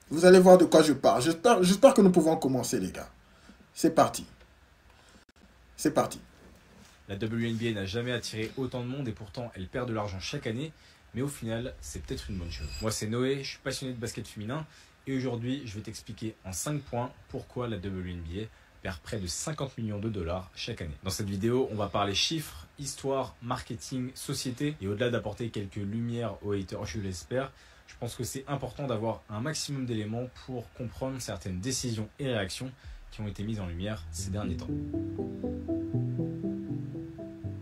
Vous allez voir de quoi je parle. J'espère que nous pouvons commencer, les gars. C'est parti. C'est parti. La WNBA n'a jamais attiré autant de monde et pourtant elle perd de l'argent chaque année. Mais au final, c'est peut-être une bonne chose. Moi, c'est Noé, je suis passionné de basket féminin. Et aujourd'hui, je vais t'expliquer en 5 points pourquoi la WNBA perd près de 50 millions de dollars chaque année. Dans cette vidéo, on va parler chiffres, histoire, marketing, société. Et au-delà d'apporter quelques lumières aux haters, je l'espère, je pense que c'est important d'avoir un maximum d'éléments pour comprendre certaines décisions et réactions qui ont été mises en lumière ces derniers temps.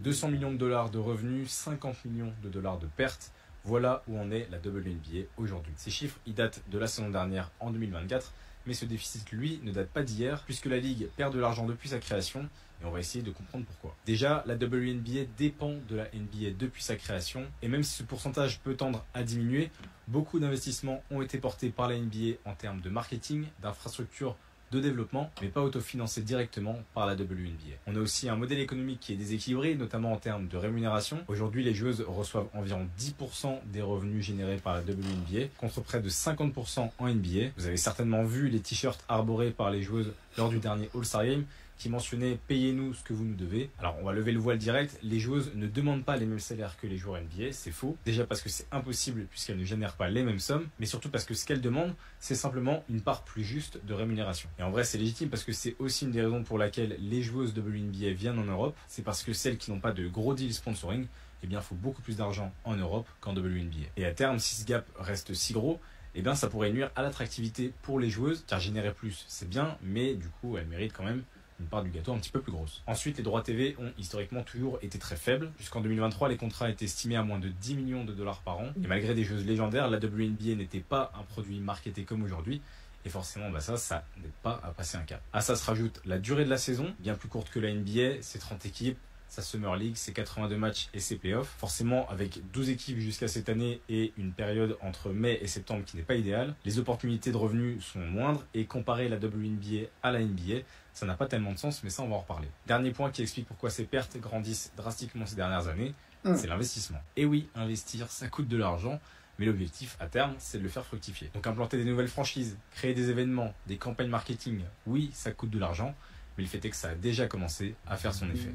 200 millions de dollars de revenus, 50 millions de dollars de pertes. Voilà où en est la WNBA aujourd'hui. Ces chiffres, ils datent de la saison dernière en 2024, mais ce déficit, lui, ne date pas d'hier, puisque la Ligue perd de l'argent depuis sa création, et on va essayer de comprendre pourquoi. Déjà, la WNBA dépend de la NBA depuis sa création, et même si ce pourcentage peut tendre à diminuer, beaucoup d'investissements ont été portés par la NBA en termes de marketing, d'infrastructures, de développement, mais pas autofinancé directement par la WNBA. On a aussi un modèle économique qui est déséquilibré, notamment en termes de rémunération. Aujourd'hui, les joueuses reçoivent environ 10% des revenus générés par la WNBA, contre près de 50% en NBA. Vous avez certainement vu les t-shirts arborés par les joueuses lors du dernier All-Star Game, qui mentionnait « Payez-nous ce que vous nous devez ». Alors, on va lever le voile direct, les joueuses ne demandent pas les mêmes salaires que les joueurs NBA, c'est faux. Déjà parce que c'est impossible puisqu'elles ne génèrent pas les mêmes sommes, mais surtout parce que ce qu'elles demandent, c'est simplement une part plus juste de rémunération. Et en vrai, c'est légitime parce que c'est aussi une des raisons pour laquelle les joueuses WNBA viennent en Europe. C'est parce que celles qui n'ont pas de gros deals sponsoring, eh bien, il faut beaucoup plus d'argent en Europe qu'en WNBA. Et à terme, si ce gap reste si gros, eh bien, ça pourrait nuire à l'attractivité pour les joueuses, car générer plus, c'est bien, mais du coup, elles méritent quand même une part du gâteau un petit peu plus grosse. Ensuite, les droits TV ont historiquement toujours été très faibles. Jusqu'en 2023, les contrats étaient estimés à moins de 10 millions de dollars par an. Et malgré des joueuses légendaires, la WNBA n'était pas un produit marketé comme aujourd'hui. Et forcément, ça n'aide pas à passer un cap. À ça se rajoute la durée de la saison, bien plus courte que la NBA, c'est 30 équipes. Sa Summer League, c'est 82 matchs et ses playoffs. Forcément, avec 12 équipes jusqu'à cette année et une période entre mai et septembre qui n'est pas idéale, les opportunités de revenus sont moindres et comparer la WNBA à la NBA, ça n'a pas tellement de sens, mais ça, on va en reparler. Dernier point qui explique pourquoi ces pertes grandissent drastiquement ces dernières années, c'est l'investissement. Et oui, investir, ça coûte de l'argent, mais l'objectif, à terme, c'est de le faire fructifier. Donc implanter des nouvelles franchises, créer des événements, des campagnes marketing, oui, ça coûte de l'argent, mais le fait est que ça a déjà commencé à faire son effet.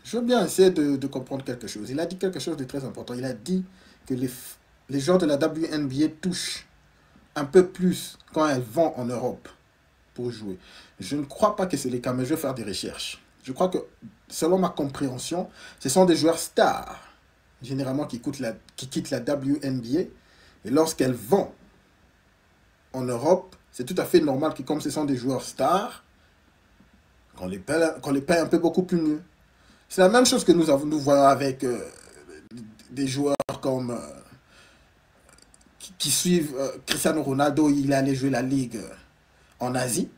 Je veux bien essayer de comprendre quelque chose. Il a dit quelque chose de très important. Il a dit que les gens de la WNBA touchent un peu plus quand elles vont en Europe pour jouer. Je ne crois pas que c'est le cas, mais je vais faire des recherches. Je crois que, selon ma compréhension, ce sont des joueurs stars, généralement qui quittent la WNBA. Et lorsqu'elles vont en Europe, c'est tout à fait normal que comme ce sont des joueurs stars, qu'on les paye un peu beaucoup plus mieux. C'est la même chose que nous voyons avec des joueurs comme qui suivent Cristiano Ronaldo. Il est allé jouer la Ligue en Asie.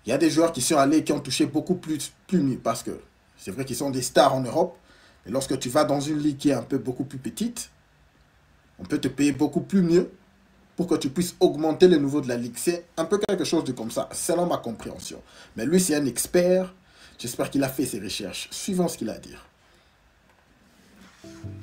Il y a des joueurs qui sont allés, qui ont touché beaucoup plus mieux parce que c'est vrai qu'ils sont des stars en Europe. Et lorsque tu vas dans une ligue qui est beaucoup plus petite, on peut te payer beaucoup plus mieux pour que tu puisses augmenter le niveau de la ligue. C'est un peu quelque chose de comme ça, selon ma compréhension. Mais lui, c'est un expert. J'espère qu'il a fait ses recherches. Suivons ce qu'il a à dire.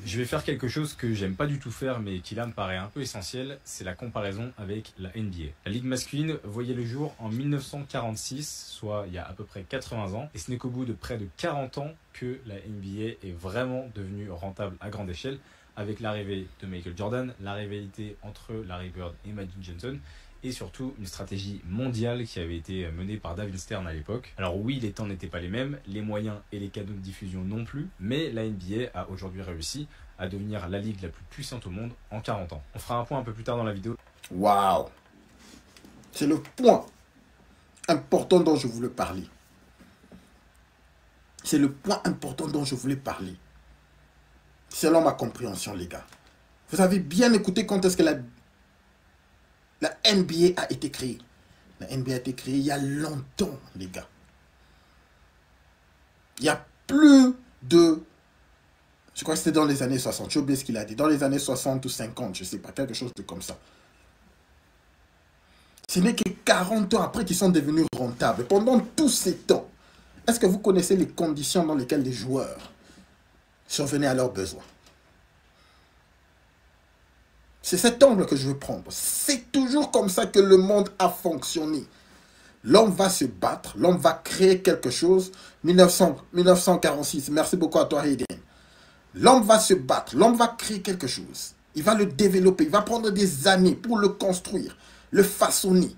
Je vais faire quelque chose que j'aime pas du tout faire, mais qui là me paraît un peu essentiel, c'est la comparaison avec la NBA. La Ligue masculine voyait le jour en 1946, soit il y a à peu près 80 ans, et ce n'est qu'au bout de près de 40 ans que la NBA est vraiment devenue rentable à grande échelle, avec l'arrivée de Michael Jordan, la rivalité entre Larry Bird et Magic Johnson, et surtout une stratégie mondiale qui avait été menée par David Stern à l'époque. Alors oui, les temps n'étaient pas les mêmes, les moyens et les canaux de diffusion non plus, mais la NBA a aujourd'hui réussi à devenir la ligue la plus puissante au monde en 40 ans. On fera un point un peu plus tard dans la vidéo. Waouh! C'est le point important dont je voulais parler. C'est le point important dont je voulais parler. Selon ma compréhension, les gars. Vous avez bien écouté quand est-ce que la NBA a été créée. La NBA a été créée il y a longtemps, les gars. Il y a plus de... Je crois que c'était dans les années 60. J'ai oublié ce qu'il a dit. Dans les années 60 ou 50, je ne sais pas. Quelque chose de comme ça. Ce n'est que 40 ans après qu'ils sont devenus rentables. Pendant tous ces temps, est-ce que vous connaissez les conditions dans lesquelles les joueurs survenaient à leurs besoins? C'est cet angle que je veux prendre. C'est toujours comme ça que le monde a fonctionné. L'homme va se battre, l'homme va créer quelque chose. 1946, merci beaucoup à toi, Hayden. L'homme va se battre, l'homme va créer quelque chose. Il va le développer, il va prendre des années pour le construire, le façonner.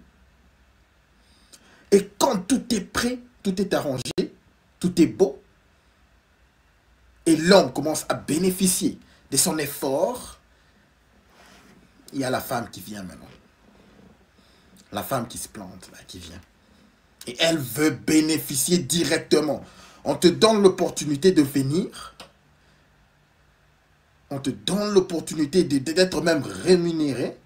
Et quand tout est prêt, tout est arrangé, tout est beau, et l'homme commence à bénéficier de son effort, il y a la femme qui vient maintenant. La femme qui se plante, là, qui vient. Et elle veut bénéficier directement. On te donne l'opportunité de venir. On te donne l'opportunité d'être même rémunéré.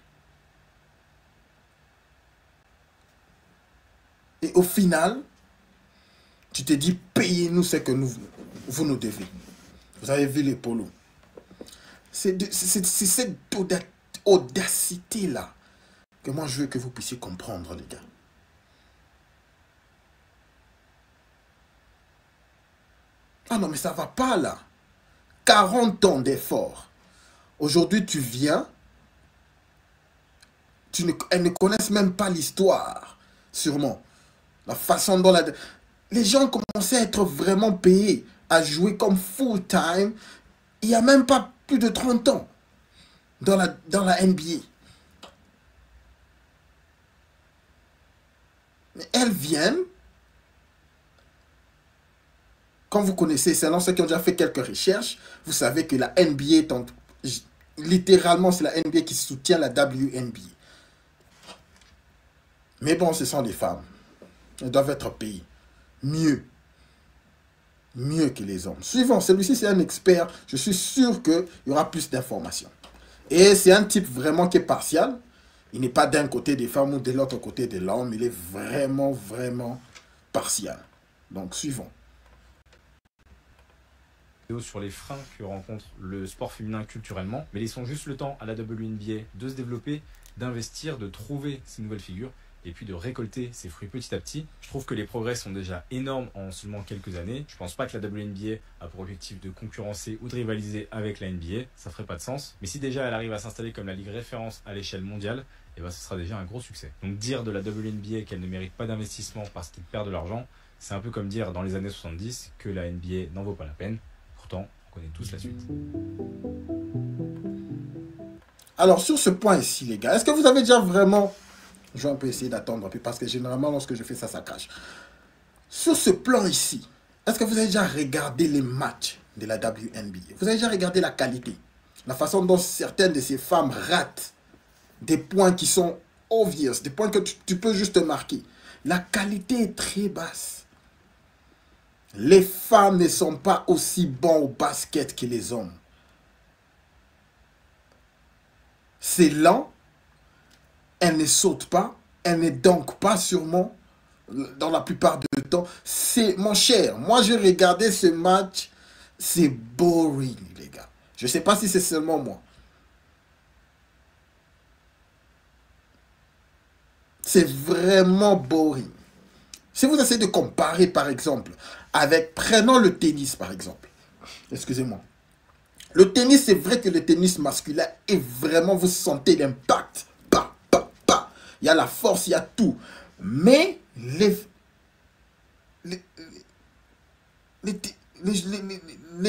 Et au final, tu te dis, payez-nous ce que vous nous devez. Vous avez vu les polos. C'est cette audacité-là que moi je veux que vous puissiez comprendre, les gars. Ah non, mais ça va pas là. 40 ans d'efforts. Aujourd'hui, tu viens. Elles ne connaissent même pas l'histoire, sûrement. La façon dont les gens commençaient à être vraiment payés, à jouer comme full-time. Il n'y a même pas plus de 30 ans dans la NBA. Mais elles viennent. Quand vous connaissez, selon ceux qui ont déjà fait quelques recherches, vous savez que la NBA est littéralement, c'est la NBA qui soutient la WNBA. Mais bon, ce sont des femmes. Elles doivent être payées mieux. Mieux que les hommes. Suivant, celui-ci c'est un expert. Je suis sûr qu'il y aura plus d'informations. Et c'est un type vraiment qui est partial. Il n'est pas d'un côté des femmes ou de l'autre côté de l'homme. Il est vraiment, vraiment partial. Donc, suivant. Sur les freins que rencontre le sport féminin culturellement, mais laissons juste le temps à la WNBA de se développer, d'investir, de trouver ces nouvelles figures et puis de récolter ses fruits petit à petit. Je trouve que les progrès sont déjà énormes en seulement quelques années. Je pense pas que la WNBA a pour objectif de concurrencer ou de rivaliser avec la NBA, ça ferait pas de sens. Mais si déjà elle arrive à s'installer comme la ligue référence à l'échelle mondiale, et ben ce sera déjà un gros succès. Donc dire de la WNBA qu'elle ne mérite pas d'investissement parce qu'il perd de l'argent, c'est un peu comme dire dans les années 70 que la NBA n'en vaut pas la peine. Pourtant, on connaît tous la suite. Alors, sur ce point ici, les gars, est-ce que vous avez déjà vraiment... Je vais un peu essayer d'attendre, parce que généralement, lorsque je fais ça, ça crache. Sur ce plan ici, est-ce que vous avez déjà regardé les matchs de la WNBA? Vous avez déjà regardé la qualité? La façon dont certaines de ces femmes ratent des points qui sont obvious, des points que tu peux juste marquer. La qualité est très basse. Les femmes ne sont pas aussi bons au basket que les hommes. C'est lent. Elles ne sautent pas. Elles ne dunkent pas sûrement. Dans la plupart du temps. C'est, mon cher, moi j'ai regardé ce match. C'est boring, les gars. Je ne sais pas si c'est seulement moi. C'est vraiment boring. Si vous essayez de comparer, par exemple, prenons le tennis, par exemple. Excusez-moi. Le tennis, c'est vrai que le tennis masculin est vraiment, vous sentez l'impact. Pas, pas, pas. Il y a la force, il y a tout. Mais les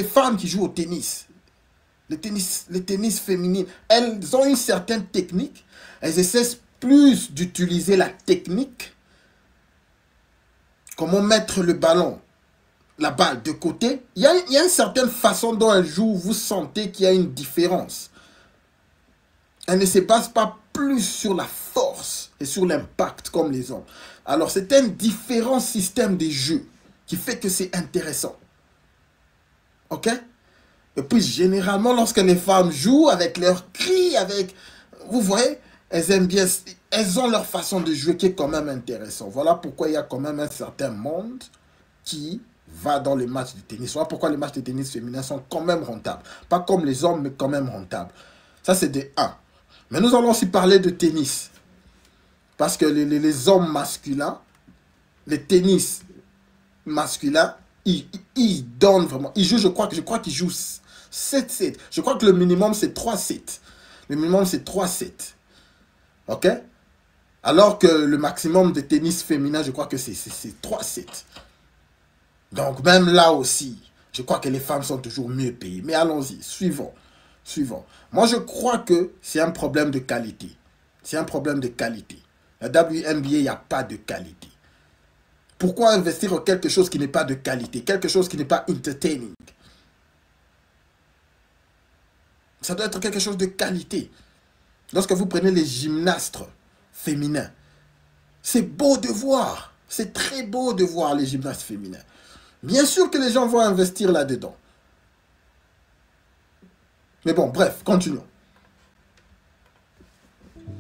femmes qui jouent au tennis, le tennis féminin, elles ont une certaine technique. Elles essaient plus d'utiliser la technique. Comment mettre le ballon, la balle de côté. Il y a une certaine façon dont elle joue. Vous sentez qu'il y a une différence. Elle ne se base pas plus sur la force et sur l'impact comme les hommes. Alors, c'est un différent système de jeu qui fait que c'est intéressant. Ok? Et puis, généralement, lorsque les femmes jouent avec leurs cris, vous voyez, elles aiment bien, elles ont leur façon de jouer qui est quand même intéressant. Voilà pourquoi il y a quand même un certain monde qui va dans les matchs de tennis. Voilà pourquoi les matchs de tennis féminins sont quand même rentables. Pas comme les hommes, mais quand même rentables. Ça, c'est de 1. Mais nous allons aussi parler de tennis. Parce que les hommes masculins, les tennis masculins, ils donnent vraiment. Ils jouent, je crois qu'ils jouent 7-7. Je crois que le minimum, c'est 3-7. Le minimum, c'est 3-7. OK? Alors que le maximum de tennis féminin, je crois que c'est 3-7. Donc, même là aussi, je crois que les femmes sont toujours mieux payées. Mais allons-y, suivons. Moi, je crois que c'est un problème de qualité. C'est un problème de qualité. La WNBA, il n'y a pas de qualité. Pourquoi investir en quelque chose qui n'est pas de qualité? Quelque chose qui n'est pas entertaining? Ça doit être quelque chose de qualité. Lorsque vous prenez les gymnastes féminins, c'est beau de voir. C'est très beau de voir les gymnastes féminins. Bien sûr que les gens vont investir là-dedans. Mais bon, bref, continuons.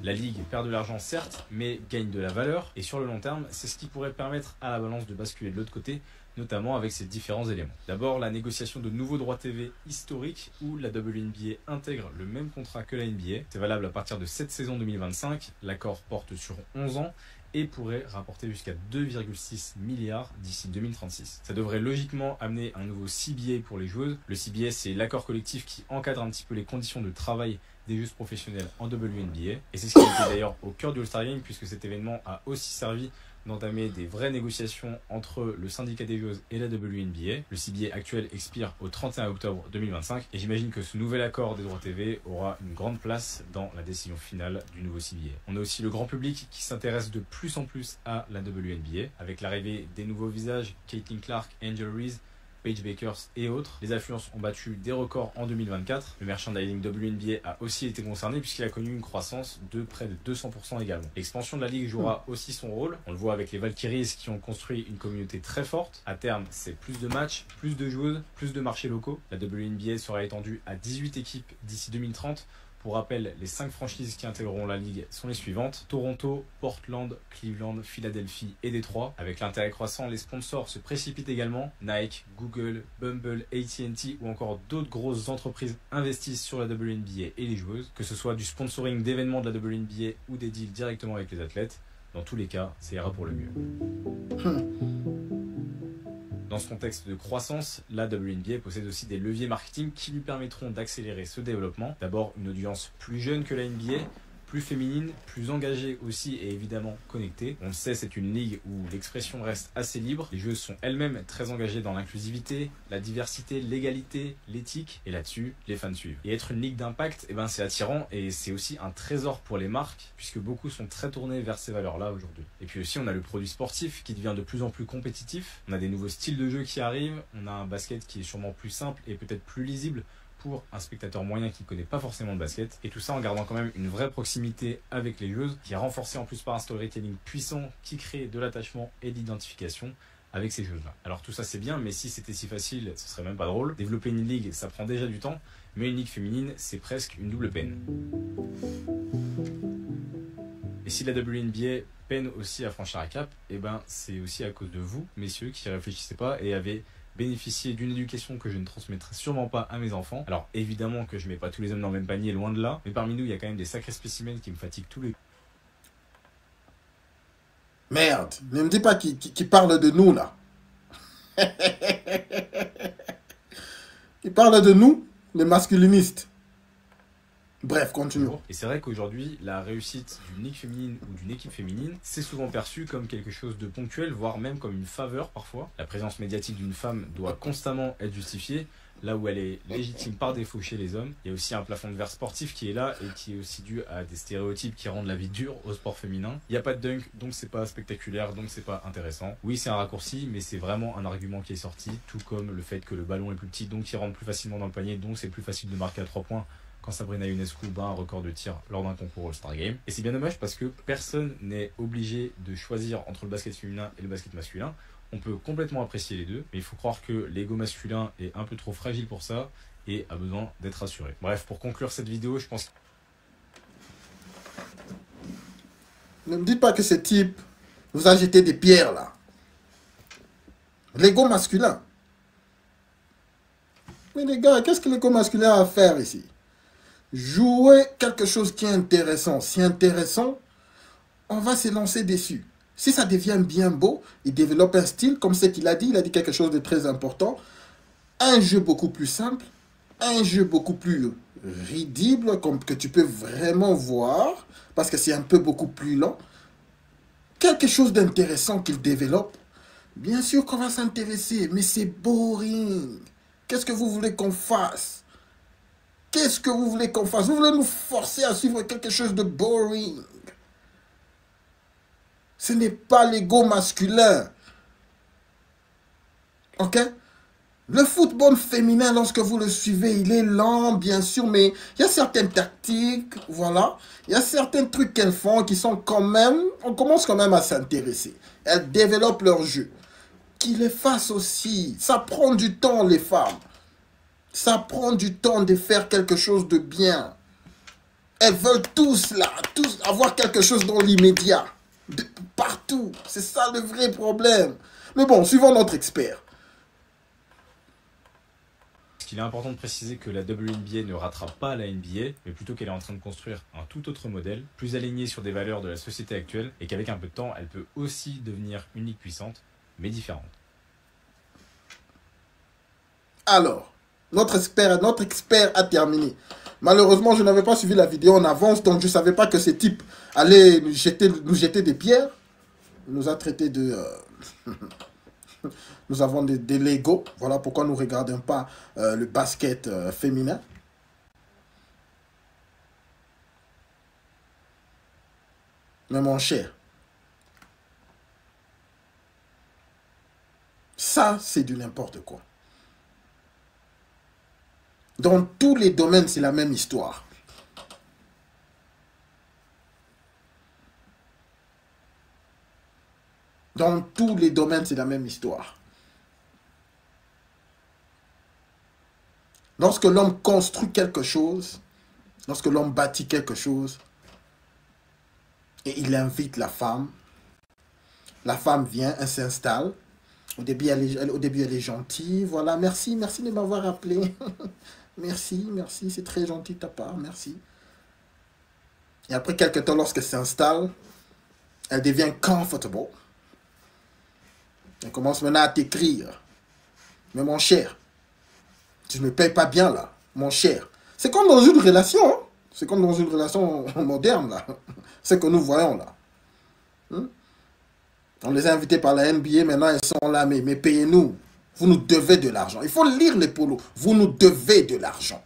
La Ligue perd de l'argent certes, mais gagne de la valeur. Et sur le long terme, c'est ce qui pourrait permettre à la balance de basculer de l'autre côté, notamment avec ces différents éléments. D'abord, la négociation de nouveaux droits TV historiques où la WNBA intègre le même contrat que la NBA. C'est valable à partir de cette saison 2025. L'accord porte sur 11 ans et pourrait rapporter jusqu'à 2,6 milliards d'ici 2036. Ça devrait logiquement amener un nouveau CBA pour les joueuses. Le CBA, c'est l'accord collectif qui encadre un petit peu les conditions de travail des joueuses professionnelles en WNBA. Et c'est ce qui était d'ailleurs au cœur du All-Star Game, puisque cet événement a aussi servi d'entamer des vraies négociations entre le syndicat des joueuses et la WNBA. Le CBA actuel expire au 31 octobre 2025 et j'imagine que ce nouvel accord des droits TV aura une grande place dans la décision finale du nouveau CBA. On a aussi le grand public qui s'intéresse de plus en plus à la WNBA avec l'arrivée des nouveaux visages, Caitlin Clark, Angel Reese, Paige Bakers et autres. Les affluences ont battu des records en 2024. Le merchandising WNBA a aussi été concerné puisqu'il a connu une croissance de près de 200% également. L'expansion de la ligue jouera aussi son rôle. On le voit avec les Valkyries qui ont construit une communauté très forte. À terme, c'est plus de matchs, plus de joueuses, plus de marchés locaux. La WNBA sera étendue à 18 équipes d'ici 2030. Pour rappel, les 5 franchises qui intégreront la ligue sont les suivantes: Toronto, Portland, Cleveland, Philadelphie et Détroit. Avec l'intérêt croissant, les sponsors se précipitent également. Nike, Google, Bumble, AT&T ou encore d'autres grosses entreprises investissent sur la WNBA et les joueuses. Que ce soit du sponsoring d'événements de la WNBA ou des deals directement avec les athlètes, dans tous les cas, ça ira pour le mieux. Dans ce contexte de croissance, la WNBA possède aussi des leviers marketing qui lui permettront d'accélérer ce développement. D'abord, une audience plus jeune que la NBA, plus féminine, plus engagée aussi et évidemment connectée. On le sait, c'est une ligue où l'expression reste assez libre. Les joueuses sont elles-mêmes très engagées dans l'inclusivité, la diversité, l'égalité, l'éthique. Et là-dessus, les fans suivent. Et être une ligue d'impact, c'est attirant et c'est aussi un trésor pour les marques puisque beaucoup sont très tournés vers ces valeurs-là aujourd'hui. Et puis aussi, on a le produit sportif qui devient de plus en plus compétitif. On a des nouveaux styles de jeu qui arrivent. On a un basket qui est sûrement plus simple et peut-être plus lisible pour un spectateur moyen qui ne connaît pas forcément de basket. Et tout ça en gardant quand même une vraie proximité avec les joueuses, qui est renforcée en plus par un storytelling puissant qui crée de l'attachement et de l'identification avec ces joueuses-là. Alors tout ça c'est bien, mais si c'était si facile, ce serait même pas drôle. Développer une ligue, ça prend déjà du temps, mais une ligue féminine, c'est presque une double peine. Et si la WNBA peine aussi à franchir un cap, c'est aussi à cause de vous, messieurs, qui réfléchissez pas et avez bénéficier d'une éducation que je ne transmettrai sûrement pas à mes enfants. Alors évidemment que je mets pas tous les hommes dans le même panier, loin de là, mais parmi nous il y a quand même des sacrés spécimens qui me fatiguent tous les... Merde, ne me dis pas qu'il parle de nous là. Il parle de nous, les masculinistes. Bref, continuons. Et c'est vrai qu'aujourd'hui, la réussite d'une ligue féminine ou d'une équipe féminine, c'est souvent perçu comme quelque chose de ponctuel, voire même comme une faveur parfois. La présence médiatique d'une femme doit constamment être justifiée, là où elle est légitime par défaut chez les hommes. Il y a aussi un plafond de verre sportif qui est là et qui est aussi dû à des stéréotypes qui rendent la vie dure au sport féminin. Il n'y a pas de dunk, donc c'est pas spectaculaire, donc c'est pas intéressant. Oui, c'est un raccourci, mais c'est vraiment un argument qui est sorti, tout comme le fait que le ballon est plus petit, donc il rentre plus facilement dans le panier, donc c'est plus facile de marquer à 3 points. Quand Sabrina Ionescu bat un record de tir lors d'un concours All-Star Game. Et c'est bien dommage parce que personne n'est obligé de choisir entre le basket féminin et le basket masculin. On peut complètement apprécier les deux, mais il faut croire que l'ego masculin est un peu trop fragile pour ça et a besoin d'être rassuré. Bref, pour conclure cette vidéo, je pense... Ne me dites pas que ce type vous a jeté des pierres là. L'ego masculin. Mais les gars, qu'est-ce que l'ego masculin a à faire ici? Jouer quelque chose qui est intéressant. Si intéressant, on va se lancer dessus. Si ça devient bien beau, il développe un style, comme ce qu'il a dit quelque chose de très important. Un jeu beaucoup plus simple, un jeu beaucoup plus ridible, comme que tu peux vraiment voir, parce que c'est un peu beaucoup plus lent, quelque chose d'intéressant qu'il développe, bien sûr qu'on va s'intéresser, mais c'est boring. Qu'est-ce que vous voulez qu'on fasse? Qu'est-ce que vous voulez qu'on fasse? Vous voulez nous forcer à suivre quelque chose de boring? Ce n'est pas l'ego masculin. Ok? Le football féminin, lorsque vous le suivez, il est lent, bien sûr, mais il y a certaines tactiques, voilà. Il y a certains trucs qu'elles font qui sont quand même, on commence quand même à s'intéresser. Elles développent leur jeu. Qu'ils les fassent aussi. Ça prend du temps, les femmes. Ça prend du temps de faire quelque chose de bien. Elles veulent tous, là, tous avoir quelque chose dans l'immédiat. Partout. C'est ça le vrai problème. Mais bon, suivons notre expert. Il est important de préciser que la WNBA ne rattrape pas la NBA, mais plutôt qu'elle est en train de construire un tout autre modèle, plus aligné sur des valeurs de la société actuelle, et qu'avec un peu de temps, elle peut aussi devenir unique puissante, mais différente. Alors, notre expert a terminé. Malheureusement, je n'avais pas suivi la vidéo en avance, donc je ne savais pas que ce type allait nous jeter des pierres. Il nous a traité de... Nous avons des Lego. Voilà pourquoi nous ne regardons pas le basket féminin. Mais mon cher, ça, c'est du n'importe quoi. Dans tous les domaines, c'est la même histoire. Dans tous les domaines, c'est la même histoire. Lorsque l'homme construit quelque chose, lorsque l'homme bâtit quelque chose, et il invite la femme vient, elle s'installe. Au début, elle est gentille. Voilà, merci de m'avoir appelé. Merci, c'est très gentil de ta part, merci. Et après quelques temps, lorsqu'elle s'installe, elle devient comfortable. Elle commence maintenant à t'écrire. Mais mon cher, tu ne me payes pas bien là, mon cher. C'est comme dans une relation, hein? C'est comme dans une relation moderne là. C'est que nous voyons là. On les a invités par la NBA, maintenant ils sont là, mais payez-nous. Vous nous devez de l'argent. Il faut lire les polos. Vous nous devez de l'argent.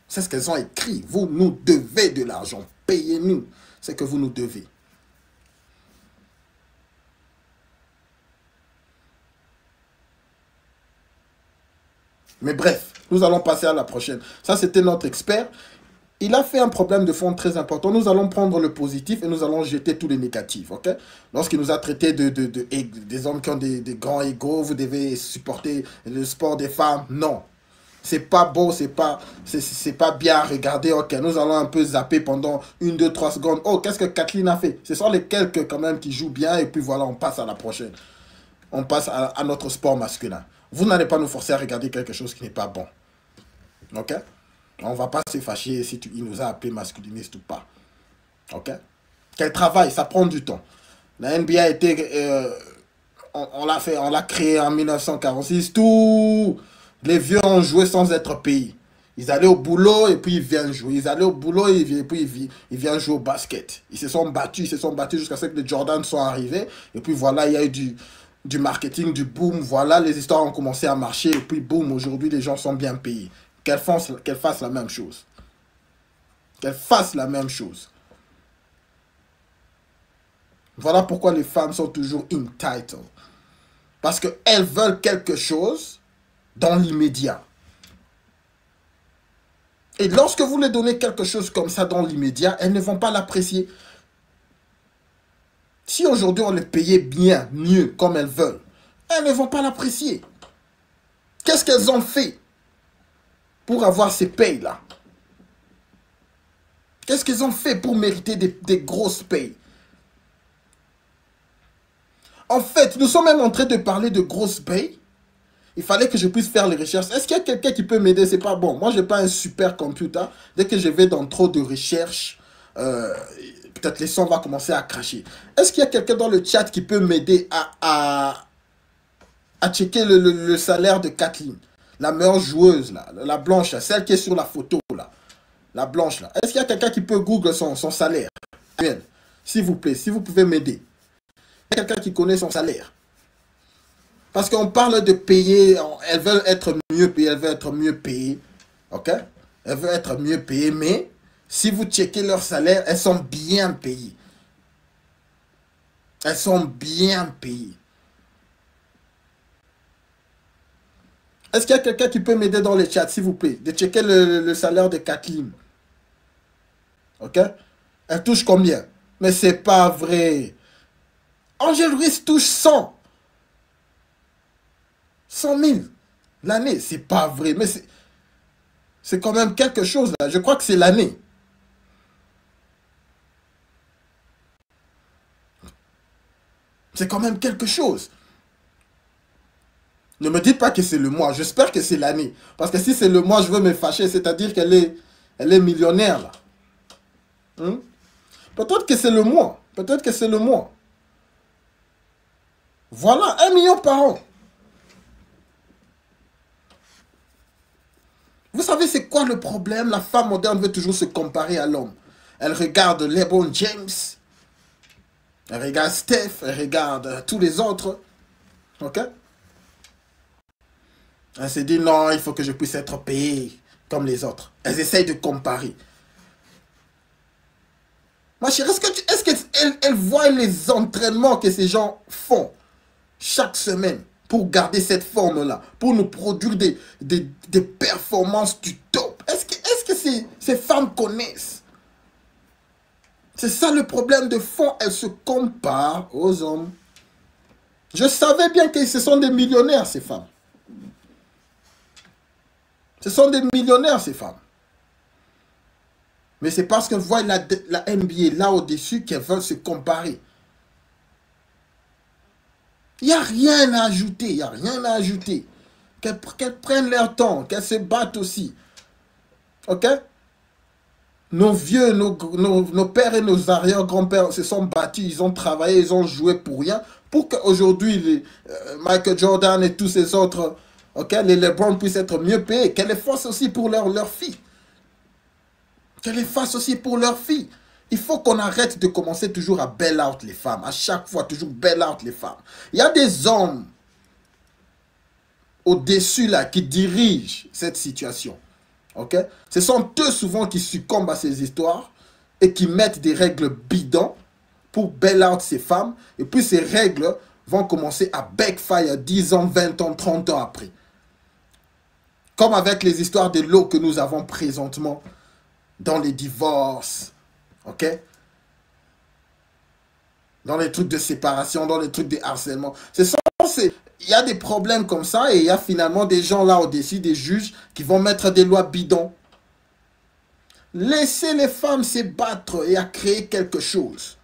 C'est ce qu'elles ont écrit. Vous nous devez de l'argent. Payez-nous. C'est que vous nous devez. Mais bref, nous allons passer à la prochaine. Ça, c'était notre expert. Il a fait un problème de fond très important. Nous allons prendre le positif et nous allons jeter tous les négatifs. Ok? Lorsqu'il nous a traité des hommes qui ont des grands égos, vous devez supporter le sport des femmes. Non. C'est pas beau, c'est pas bien à regarder. Ok, nous allons un peu zapper pendant 1, 2, 3 secondes. Oh, qu'est-ce que Kathleen a fait? Ce sont les quelques quand même qui jouent bien. Et puis voilà, on passe à la prochaine. On passe à notre sport masculin. Vous n'allez pas nous forcer à regarder quelque chose qui n'est pas bon. Ok? On ne va pas se fâcher si il nous a appelé masculiniste ou pas. Ok? Quel travail, ça prend du temps. La NBA a été... on l'a créé en 1946. Tous les vieux ont joué sans être payés. Ils allaient au boulot et puis ils viennent jouer. Ils allaient au boulot et puis ils viennent jouer au basket. Ils se sont battus jusqu'à ce que les Jordan soient arrivés. Et puis voilà, il y a eu du marketing, du boom. Voilà, les histoires ont commencé à marcher. Et puis boum, aujourd'hui, les gens sont bien payés. Qu'elle fasse la même chose. Qu'elle fasse la même chose. Voilà pourquoi les femmes sont toujours entitled. Parce qu'elles veulent quelque chose dans l'immédiat. Et lorsque vous leur donnez quelque chose comme ça dans l'immédiat, elles ne vont pas l'apprécier. Si aujourd'hui on les payait bien, mieux, comme elles veulent, elles ne vont pas l'apprécier. Qu'est-ce qu'elles ont fait pour avoir ces payes-là? Qu'est-ce qu'ils ont fait pour mériter des grosses payes? En fait, nous sommes même en train de parler de grosses payes. Il fallait que je puisse faire les recherches. Est-ce qu'il y a quelqu'un qui peut m'aider? C'est pas bon. Moi, je n'ai pas un super computer. Dès que je vais dans trop de recherches, peut-être les sons vont commencer à cracher. Est-ce qu'il y a quelqu'un dans le chat qui peut m'aider à checker le salaire de Kathleen? La meilleure joueuse, là, la blanche, celle qui est sur la photo, là. la blanche là. Est-ce qu'il y a quelqu'un qui peut Google son salaire annuel? S'il vous plaît, si vous pouvez m'aider. Il y a quelqu'un qui connaît son salaire. Parce qu'on parle de payer, elles veulent être mieux payées, elles veulent être mieux payées. Ok? Elles veulent être mieux payées, mais si vous checkez leur salaire, elles sont bien payées. Elles sont bien payées. Est-ce qu'il y a quelqu'un qui peut m'aider dans les chats, s'il vous plaît, de checker le salaire de Kathleen? Ok? Elle touche combien? Mais c'est pas vrai. Angel Ruiz touche 100 000 l'année. C'est pas vrai. Mais c'est quand même quelque chose là. Je crois que c'est l'année. C'est quand même quelque chose. Ne me dites pas que c'est le mois. J'espère que c'est l'année. Parce que si c'est le mois, je veux me fâcher. C'est-à-dire qu'elle est millionnaire là. Peut-être que c'est le mois. Peut-être que c'est le mois. Voilà, 1 million par an. Vous savez c'est quoi le problème? La femme moderne veut toujours se comparer à l'homme. Elle regarde LeBron James. Elle regarde Steph. Elle regarde tous les autres. Ok? Elle se dit non, il faut que je puisse être payé comme les autres. Elles essayent de comparer. Ma chérie, est-ce qu'elle voit les entraînements que ces gens font chaque semaine pour garder cette forme-là, pour nous produire des performances du top? Est-ce que ces femmes connaissent? C'est ça le problème de fond. Elles se comparent aux hommes. Je savais bien que ce sont des millionnaires, ces femmes. Ce sont des millionnaires, ces femmes. Mais c'est parce qu'elles voient la NBA là au-dessus qu'elles veulent se comparer. Il n'y a rien à ajouter. Il n'y a rien à ajouter. Qu'elles prennent leur temps. Qu'elles se battent aussi. Ok? Nos vieux, nos pères et nos arrière-grands-pères se sont battus. Ils ont travaillé. Ils ont joué pour rien. Pour qu'aujourd'hui, Michael Jordan et tous ces autres... Ok, les LeBron puissent être mieux payés. Qu'elles les fassent aussi pour leurs filles. Qu'elles les fassent aussi pour leurs filles. Il faut qu'on arrête de commencer toujours à bail out les femmes. À chaque fois, toujours bail out les femmes. Il y a des hommes au-dessus là qui dirigent cette situation. Ok? Ce sont eux souvent qui succombent à ces histoires et qui mettent des règles bidons pour bail out ces femmes. Et puis ces règles vont commencer à backfire 10 ans, 20 ans, 30 ans après. Comme avec les histoires de l'eau que nous avons présentement dans les divorces, ok? Dans les trucs de séparation, dans les trucs de harcèlement. Il y a des problèmes comme ça et il y a finalement des gens là au-dessus, des juges, qui vont mettre des lois bidons. Laissez les femmes se battre et à créer quelque chose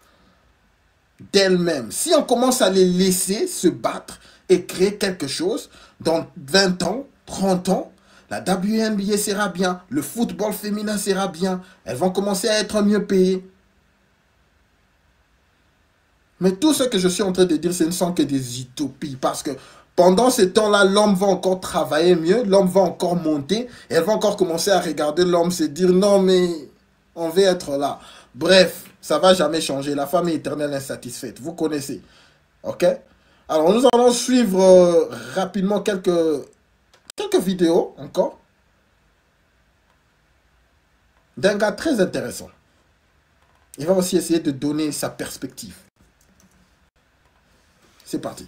d'elles-mêmes. Si on commence à les laisser se battre et créer quelque chose, dans 20 ans, 30 ans, la WNBA sera bien, le football féminin sera bien, elles vont commencer à être mieux payées. Mais tout ce que je suis en train de dire, ce ne sont que des utopies, parce que pendant ce temps-là, l'homme va encore travailler mieux, l'homme va encore monter, et elle va encore commencer à regarder l'homme se dire, non mais on veut être là. Bref, ça ne va jamais changer, la femme est éternelle insatisfaite, vous connaissez. Ok? Alors nous allons suivre rapidement quelques vidéos encore d'un gars très intéressant. Il va aussi essayer de donner sa perspective. C'est parti.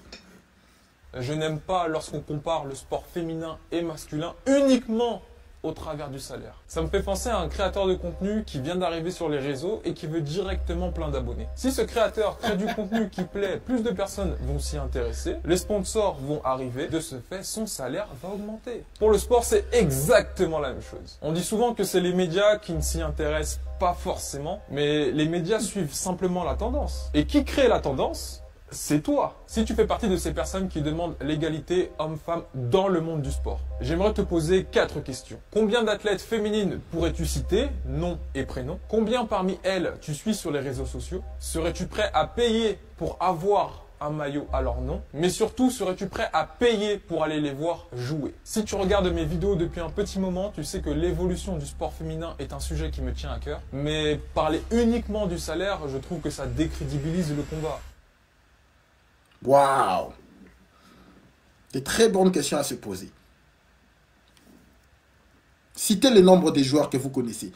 Je n'aime pas lorsqu'on compare le sport féminin et masculin uniquement au travers du salaire. Ça me fait penser à un créateur de contenu qui vient d'arriver sur les réseaux et qui veut directement plein d'abonnés. Si ce créateur crée du contenu qui plaît, plus de personnes vont s'y intéresser, les sponsors vont arriver, de ce fait, son salaire va augmenter. Pour le sport, c'est exactement la même chose. On dit souvent que c'est les médias qui ne s'y intéressent pas forcément, mais les médias suivent simplement la tendance. Et qui crée la tendance ? C'est toi. Si tu fais partie de ces personnes qui demandent l'égalité homme-femme dans le monde du sport, j'aimerais te poser 4 questions. Combien d'athlètes féminines pourrais-tu citer, nom et prénom? Combien parmi elles tu suis sur les réseaux sociaux? Serais-tu prêt à payer pour avoir un maillot à leur nom? Mais surtout, serais-tu prêt à payer pour aller les voir jouer? Si tu regardes mes vidéos depuis un petit moment, tu sais que l'évolution du sport féminin est un sujet qui me tient à cœur. Mais parler uniquement du salaire, je trouve que ça décrédibilise le combat. Waouh! Des très bonnes questions à se poser. Citez le nombre de joueurs que vous connaissez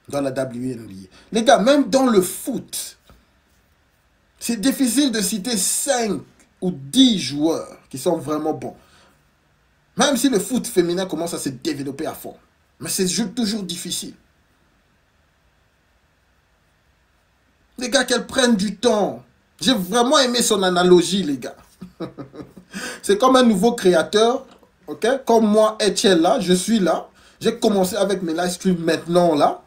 dans la WNBA. Les gars, même dans le foot, c'est difficile de citer 5 ou 10 joueurs qui sont vraiment bons. Même si le foot féminin commence à se développer à fond. Mais c'est toujours difficile. Les gars, qu'elles prennent du temps. J'ai vraiment aimé son analogie, les gars. C'est comme un nouveau créateur. Ok, comme moi, Etienne, là, je suis là. J'ai commencé avec mes live streams maintenant, là.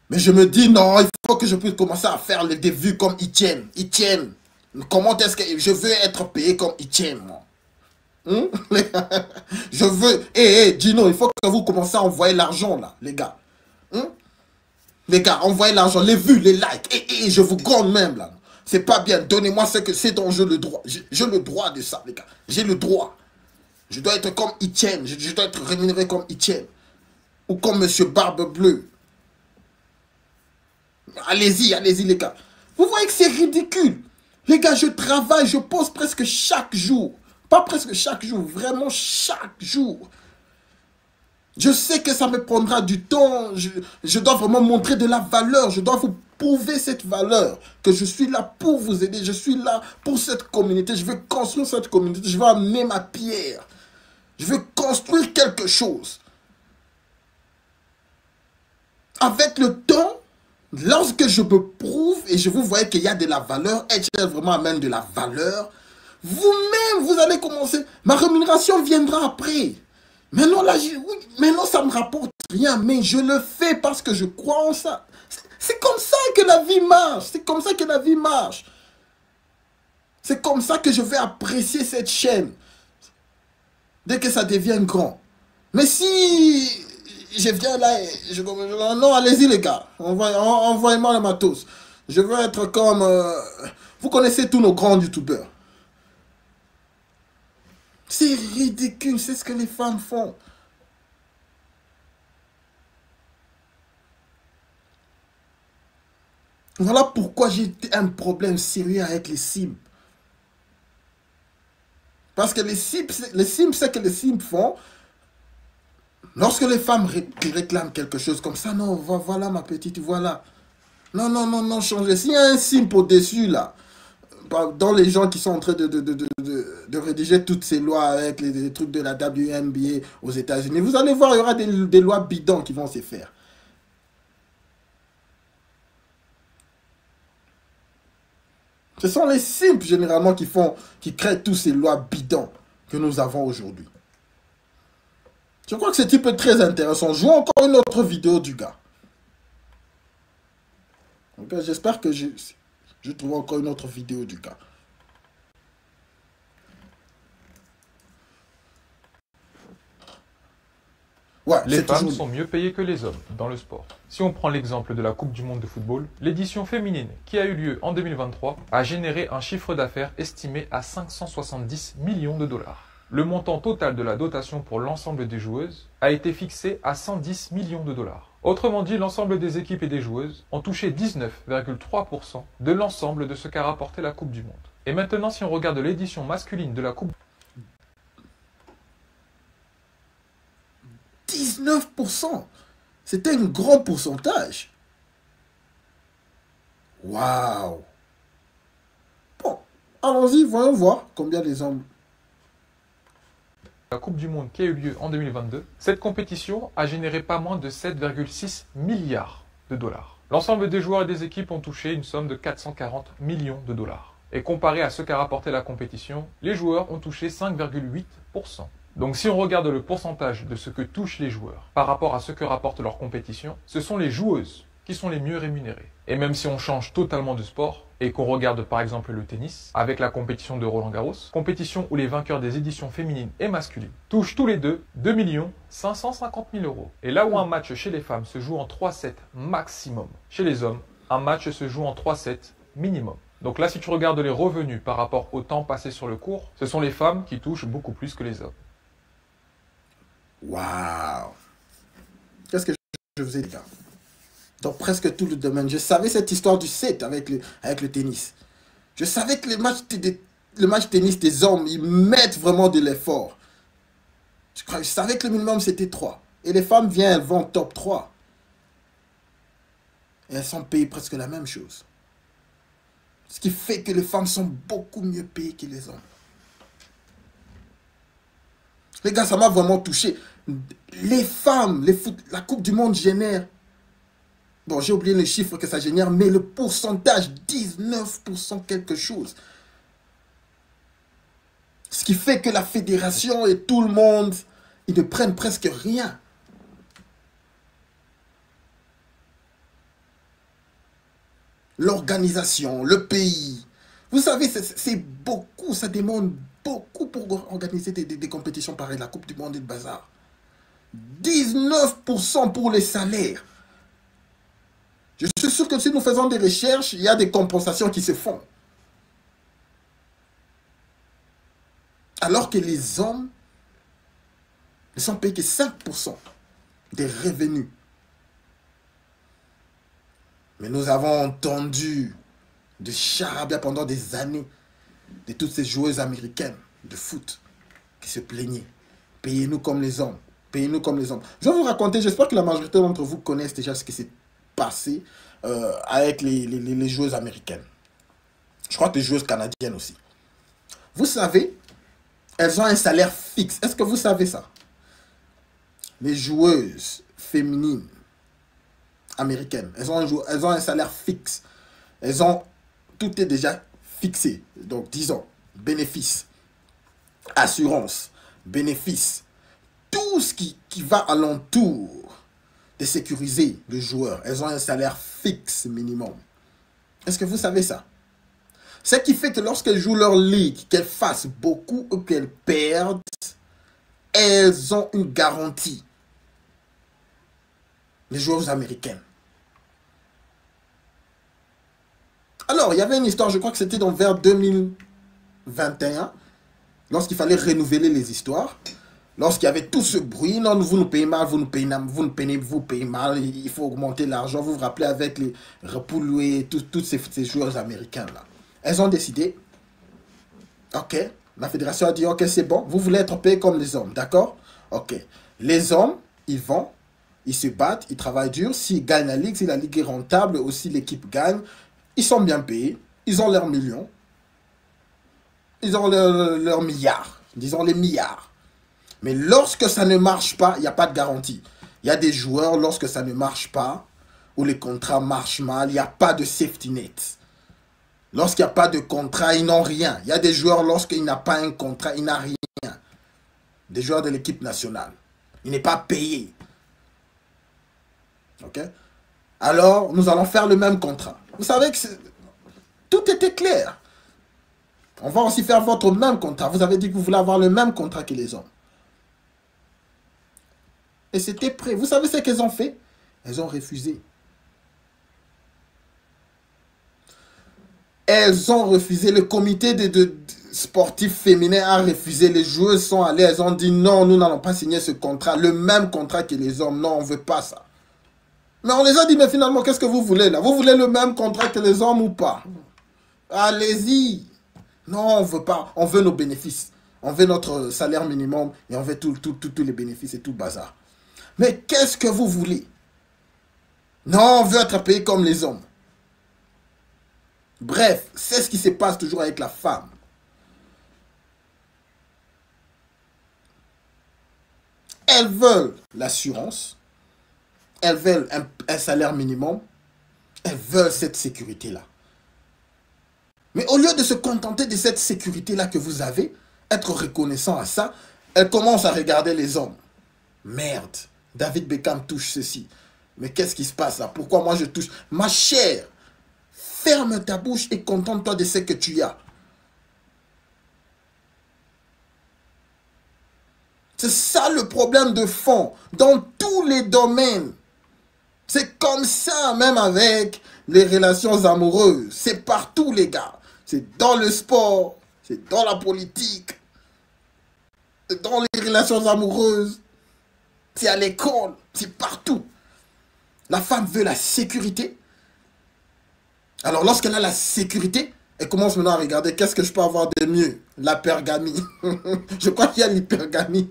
Mais je me dis, non, il faut que je puisse commencer à faire les débuts comme Etienne. Etienne, comment est-ce que je veux être payé comme Etienne, moi? Je veux... Gino, il faut que vous commencez à envoyer l'argent, là, les gars. Les gars, envoyez l'argent, les vues, les likes. Je vous gronde même, là. C'est pas bien. Donnez-moi ce que c'est dont j'ai le droit. J'ai le droit de ça, les gars. J'ai le droit. Je dois être comme Etienne. Je dois être rémunéré comme Etienne. Ou comme Monsieur Barbe Bleue. Allez-y, allez-y, les gars. Vous voyez que c'est ridicule. Les gars, je travaille, je pose presque chaque jour. Pas presque chaque jour, vraiment chaque jour. Je sais que ça me prendra du temps. Je dois vraiment montrer de la valeur. Je dois vous prouver cette valeur. Que je suis là pour vous aider. Je suis là pour cette communauté. Je veux construire cette communauté. Je veux amener ma pierre. Je veux construire quelque chose. Avec le temps, lorsque je me prouve et je vous voyez qu'il y a de la valeur, et que vraiment amène de la valeur, vous-même, vous allez commencer. Ma rémunération viendra après. Maintenant, là, maintenant, ça me rapporte rien, mais je le fais parce que je crois en ça. C'est comme ça que la vie marche. C'est comme ça que la vie marche. C'est comme ça que je vais apprécier cette chaîne. Dès que ça devient grand. Mais si je viens là et non, allez-y les gars. Envoyez-moi le matos. Je veux être comme... vous connaissez tous nos grands youtubeurs. C'est ridicule, c'est ce que les femmes font. Voilà pourquoi j'ai un problème sérieux avec les sims. Parce que les sims, c'est que les sims font. Lorsque les femmes réclament quelque chose comme ça, non, voilà ma petite, voilà. Non, non, non, non, changez. S'il y a un simp au-dessus, là, dans les gens qui sont en train de rédiger toutes ces lois avec les trucs de la WNBA aux États-Unis, vous allez voir, il y aura des lois bidons qui vont se faire. Ce sont les simps généralement qui créent tous ces lois bidons que nous avons aujourd'hui. Je crois que ce type est très intéressant. Jouons encore une autre vidéo du gars. Okay, j'espère que je trouve encore une autre vidéo du gars. Ouais, les femmes sont mieux payées que les hommes dans le sport. Si on prend l'exemple de la Coupe du Monde de football, l'édition féminine qui a eu lieu en 2023 a généré un chiffre d'affaires estimé à 570 millions de dollars. Le montant total de la dotation pour l'ensemble des joueuses a été fixé à 110 millions de dollars. Autrement dit, l'ensemble des équipes et des joueuses ont touché 19,3% de l'ensemble de ce qu'a rapporté la Coupe du Monde. Et maintenant, si on regarde l'édition masculine de la Coupe... 19%. C'était un grand pourcentage. Waouh. Bon, allons-y, voyons voir combien les hommes... La Coupe du Monde qui a eu lieu en 2022, cette compétition a généré pas moins de 7,6 milliards de dollars. L'ensemble des joueurs et des équipes ont touché une somme de 440 millions de dollars. Et comparé à ce qu'a rapporté la compétition, les joueurs ont touché 5,8%. Donc si on regarde le pourcentage de ce que touchent les joueurs par rapport à ce que rapporte leur compétition, ce sont les joueuses qui sont les mieux rémunérées. Et même si on change totalement de sport et qu'on regarde par exemple le tennis avec la compétition de Roland-Garros, compétition où les vainqueurs des éditions féminines et masculines touchent tous les deux 2 550 000 €. Et là où un match chez les femmes se joue en 3 sets maximum, chez les hommes, un match se joue en 3 sets minimum. Donc là, si tu regardes les revenus par rapport au temps passé sur le cours, ce sont les femmes qui touchent beaucoup plus que les hommes. Waouh! Qu'est-ce que je vous ai dit là? Dans presque tout le domaine. Je savais cette histoire du set avec le tennis. Je savais que le match tennis des hommes, ils mettent vraiment de l'effort. Je savais que le minimum c'était 3. Et les femmes viennent, elles vont top 3. Et elles sont payées presque la même chose. Ce qui fait que les femmes sont beaucoup mieux payées que les hommes. Les gars, ça m'a vraiment touché. Les femmes, la Coupe du Monde génère... Bon, j'ai oublié les chiffres que ça génère, mais le pourcentage, 19% quelque chose. Ce qui fait que la fédération et tout le monde, ils ne prennent presque rien. L'organisation, le pays. Vous savez, c'est beaucoup, ça demande beaucoup pour organiser des compétitions pareilles, la Coupe du Monde et le bazar. 19% pour les salaires. Je suis sûr que si nous faisons des recherches, il y a des compensations qui se font. Alors que les hommes ne sont payés que 5% des revenus. Mais nous avons entendu de charabia pendant des années de toutes ces joueuses américaines de foot qui se plaignaient. Payez-nous comme les hommes. Payez-nous comme les hommes. Je vais vous raconter, j'espère que la majorité d'entre vous connaissent déjà ce qui s'est passé avec les joueuses américaines. Je crois que les joueuses canadiennes aussi. Vous savez, elles ont un salaire fixe. Est-ce que vous savez ça? Les joueuses féminines américaines, elles ont un salaire fixe. Tout est déjà fixé. Donc, disons, bénéfices, assurance, bénéfices, tout ce qui va alentour de sécuriser le joueur. Elles ont un salaire fixe minimum. Est-ce que vous savez ça? Ce qui fait que lorsqu'elles jouent leur ligue, qu'elles fassent beaucoup ou qu'elles perdent, elles ont une garantie. Les joueuses américaines. Alors, il y avait une histoire, je crois que c'était vers 2021, lorsqu'il fallait renouveler les histoires. Lorsqu'il y avait tout ce bruit, non, vous nous payez mal, vous payez mal, il faut augmenter l'argent. Vous vous rappelez avec les Repoules et toutes ces joueurs américains-là. Elles ont décidé, ok, la fédération a dit, ok, c'est bon, vous voulez être payés comme les hommes, d'accord? Ok, les hommes, ils vont, ils se battent, ils travaillent dur. S'ils gagnent la ligue, si la ligue est rentable, aussi l'équipe gagne, ils sont bien payés, ils ont leurs millions, ils ont leurs milliards, disons les milliards. Mais lorsque ça ne marche pas, il n'y a pas de garantie. Il y a des joueurs, lorsque ça ne marche pas, ou les contrats marchent mal, il n'y a pas de safety net. Lorsqu'il n'y a pas de contrat, ils n'ont rien. Il y a des joueurs, lorsqu'il n'a pas un contrat, il n'a rien. Des joueurs de l'équipe nationale. Il n'est pas payé. Ok? Alors, nous allons faire le même contrat. Vous savez que tout était clair. On va aussi faire votre même contrat. Vous avez dit que vous voulez avoir le même contrat que les hommes. Et c'était prêt. Vous savez ce qu'elles ont fait? Elles ont refusé. Elles ont refusé. Le comité de sportifs féminins a refusé. Les joueuses sont allées. Elles ont dit non, nous n'allons pas signer ce contrat. Le même contrat que les hommes. Non, on ne veut pas ça. Mais on les a dit, mais finalement, qu'est-ce que vous voulez là? Vous voulez le même contrat que les hommes ou pas? Allez-y. Non, on ne veut pas. On veut nos bénéfices. On veut notre salaire minimum et on veut tous les bénéfices et tout le bazar. Mais qu'est-ce que vous voulez? Non, on veut être payé comme les hommes. Bref, c'est ce qui se passe toujours avec la femme. Elles veulent l'assurance. Elles veulent un salaire minimum. Elles veulent cette sécurité-là. Mais au lieu de se contenter de cette sécurité-là que vous avez, être reconnaissant à ça, elles commencent à regarder les hommes. Merde, David Beckham touche ceci. Mais qu'est-ce qui se passe là? Pourquoi moi je touche? Ma chère, ferme ta bouche et contente-toi de ce que tu as. C'est ça le problème de fond, dans tous les domaines. C'est comme ça, même avec les relations amoureuses. C'est partout, les gars. c'est dans le sport, c'est dans la politique, c'est dans les relations amoureuses, c'est à l'école, c'est partout. La femme veut la sécurité. Alors lorsqu'elle a la sécurité, elle commence maintenant à regarder qu'est-ce que je peux avoir de mieux. L'hypergamie. Je crois qu'il y a l'hypergamie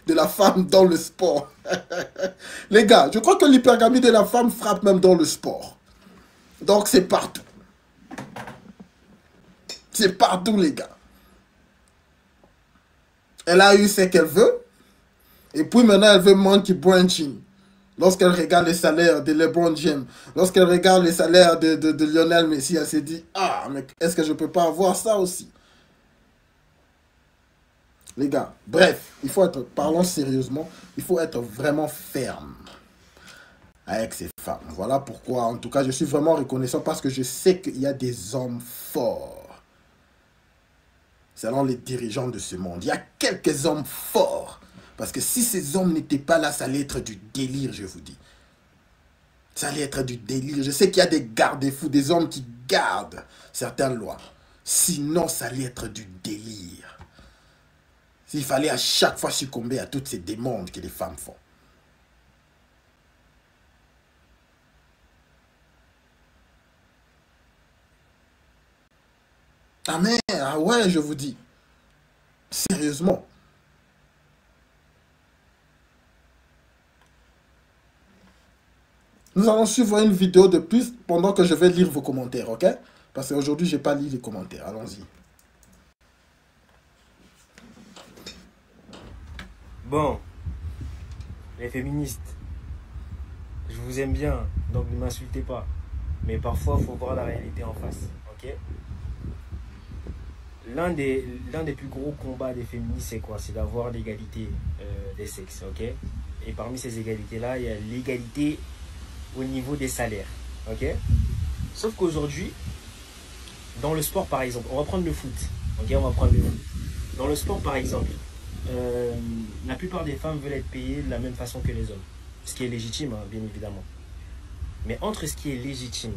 de la femme dans le sport. Les gars, je crois que l'hypergamie de la femme frappe même dans le sport. Donc c'est partout. C'est partout, les gars. Elle a eu ce qu'elle veut. Et puis maintenant, elle veut monkey branching. Lorsqu'elle regarde les salaires de LeBron James, lorsqu'elle regarde les salaires de Lionel Messi, elle se dit, ah, mais est-ce que je ne peux pas avoir ça aussi? Les gars, bref, il faut être, parlons sérieusement, il faut être vraiment ferme avec ces femmes. Voilà pourquoi, en tout cas, je suis vraiment reconnaissant parce que je sais qu'il y a des hommes forts. Selon les dirigeants de ce monde, il y a quelques hommes forts. Parce que si ces hommes n'étaient pas là, ça allait être du délire, je vous dis. Ça allait être du délire. Je sais qu'il y a des garde-fous, des hommes qui gardent certaines lois. Sinon, ça allait être du délire. S'il fallait à chaque fois succomber à toutes ces demandes que les femmes font. Ah mais, ah ouais, je vous dis. Sérieusement. Nous allons suivre une vidéo de plus pendant que je vais lire vos commentaires, ok? Parce qu'aujourd'hui, je n'ai pas lu les commentaires. Allons-y. Bon, les féministes, je vous aime bien, donc ne m'insultez pas. Mais parfois, il faut voir la réalité en face, ok? L'un des plus gros combats des féministes, c'est quoi? C'est d'avoir l'égalité des sexes, ok? Et parmi ces égalités-là, il y a l'égalité au niveau des salaires, ok? Sauf qu'aujourd'hui, dans le sport par exemple, on va prendre le foot, ok? On va prendre le foot. Dans le sport par exemple, la plupart des femmes veulent être payées de la même façon que les hommes, ce qui est légitime, hein, bien évidemment. Mais entre ce qui est légitime,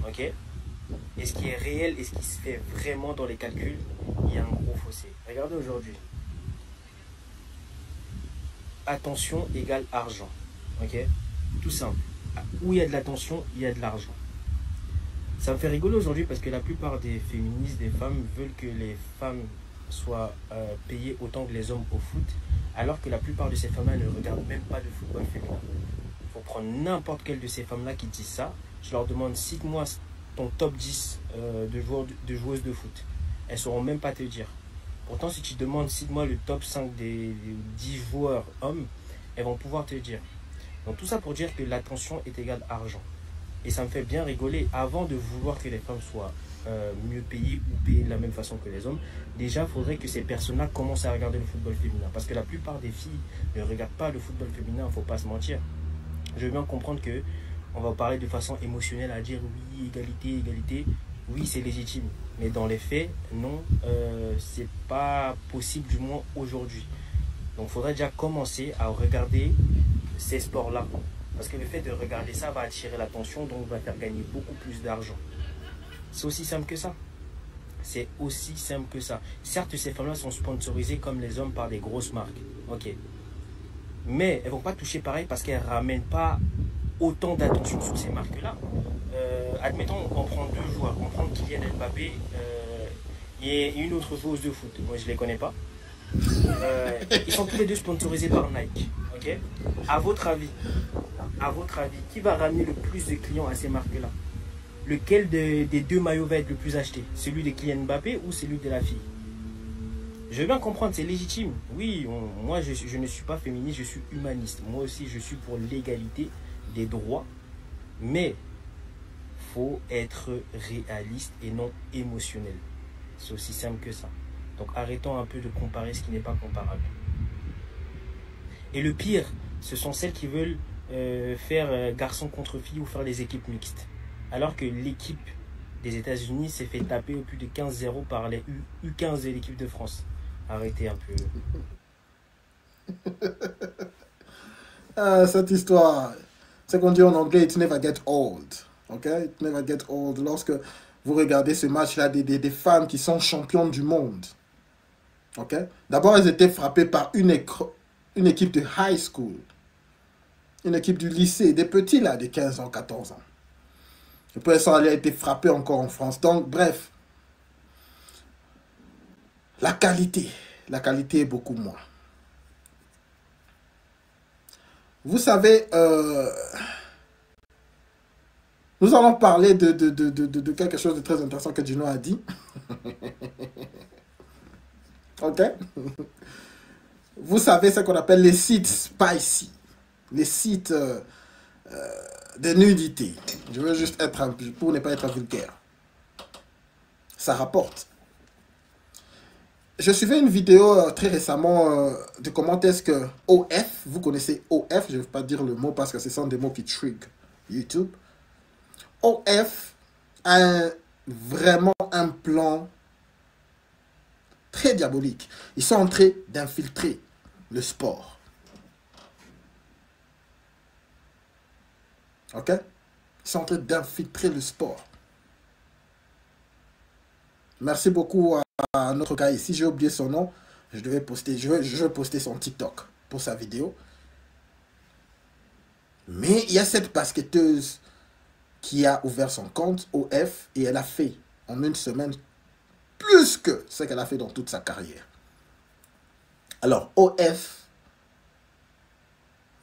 ok, et ce qui est réel et ce qui se fait vraiment dans les calculs, il y a un gros fossé. Regardez aujourd'hui. Attention égale argent, ok? Tout simple. Où il y a de l'attention, il y a de l'argent. Ça me fait rigoler aujourd'hui parce que la plupart des féministes, des femmes, veulent que les femmes soient payées autant que les hommes au foot, alors que la plupart de ces femmes-là ne regardent même pas de football féminin. Il faut prendre n'importe quelle de ces femmes-là qui disent ça. Je leur demande, cite-moi ton top 10 de joueuses de foot. Elles ne sauront même pas te dire. Pourtant, si tu demandes, cite-moi le top 5 des 10 joueurs hommes, elles vont pouvoir te dire. Donc tout ça pour dire que l'attention est égale argent. Et ça me fait bien rigoler. Avant de vouloir que les femmes soient mieux payées ou payées de la même façon que les hommes, déjà il faudrait que ces personnes-là commencent à regarder le football féminin. Parce que la plupart des filles ne regardent pas le football féminin, il ne faut pas se mentir. Je veux bien comprendre que on va parler de façon émotionnelle à dire oui, égalité, égalité. Oui, c'est légitime. Mais dans les faits, non, c'est pas possible du moins aujourd'hui. Donc il faudrait déjà commencer à regarder ces sports-là. Parce que le fait de regarder ça va attirer l'attention, donc va faire gagner beaucoup plus d'argent. C'est aussi simple que ça. C'est aussi simple que ça. Certes, ces femmes-là sont sponsorisées comme les hommes par des grosses marques. Ok. Mais elles ne vont pas toucher pareil parce qu'elles ne ramènent pas autant d'attention sur ces marques-là. Admettons, on prend deux joueurs. On prend Kylian Mbappé et une autre joueuse de foot. Moi, je ne les connais pas. Ils sont tous les deux sponsorisés par Nike. Ok. À votre avis, qui va ramener le plus de clients à ces marques-là? Lequel des deux maillots va être le plus acheté? Celui de Kylian Mbappé ou celui de la fille? Je veux bien comprendre, c'est légitime. Oui, moi je ne suis pas féministe, je suis humaniste. Moi aussi je suis pour l'égalité des droits. Mais faut être réaliste et non émotionnel. C'est aussi simple que ça. Donc arrêtons un peu de comparer ce qui n'est pas comparable. Et le pire, ce sont celles qui veulent faire garçon contre fille ou faire des équipes mixtes. Alors que l'équipe des États-Unis s'est fait taper au plus de 15-0 par les U15 de l'équipe de France. Arrêtez un peu. Cette histoire, c'est qu'on dit en anglais, it never get old. Ok? It never get old. Lorsque vous regardez ce match-là, des femmes qui sont championnes du monde. Ok? D'abord, elles étaient frappées par une équipe de high school. Une équipe du lycée, des petits là, de 15 ans, 14 ans. Et puis elles ont été frappées encore en France. Donc, bref. La qualité est beaucoup moins. Vous savez, nous allons parler de quelque chose de très intéressant que Gino a dit. Ok? Vous savez ce qu'on appelle les sites spicy. Les sites de nudité. Je veux juste être, pour ne pas être vulgaire. Ça rapporte. Je suivais une vidéo très récemment de comment est-ce que OF, vous connaissez OF, je ne vais pas dire le mot parce que ce sont des mots qui trigger YouTube. OF a vraiment un plan très diabolique. Ils sont en train d'infiltrer le sport. Ok? Ils sont en train d'infiltrer le sport. Merci beaucoup à notre gars ici. J'ai oublié son nom. Je vais poster son TikTok pour sa vidéo. Mais il y a cette basketteuse qui a ouvert son compte OF et elle a fait en une semaine plus que ce qu'elle a fait dans toute sa carrière. Alors OF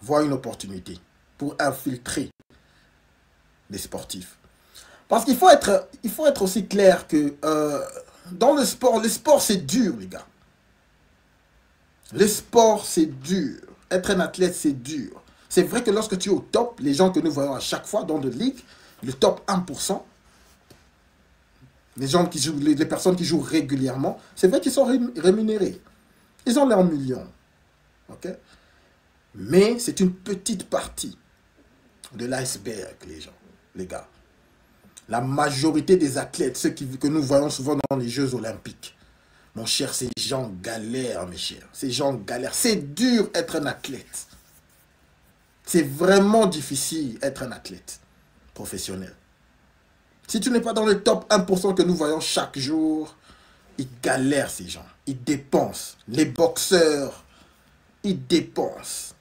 voit une opportunité pour infiltrer les sportifs. Parce qu'il faut être aussi clair que dans le sport c'est dur les gars. Le sport c'est dur. Être un athlète c'est dur. C'est vrai que lorsque tu es au top, les gens que nous voyons à chaque fois dans le ligue, le top 1%, les gens qui jouent, les personnes qui jouent régulièrement, c'est vrai qu'ils sont rémunérés. Ils ont leurs millions. Ok? Mais c'est une petite partie de l'iceberg, les gars. La majorité des athlètes, ceux que nous voyons souvent dans les Jeux Olympiques, mon cher, ces gens galèrent, mes chers. Ces gens galèrent. C'est dur être un athlète. C'est vraiment difficile être un athlète professionnel. Si tu n'es pas dans le top 1% que nous voyons chaque jour, ils galèrent ces gens. Ils dépensent. Les boxeurs, ils dépensent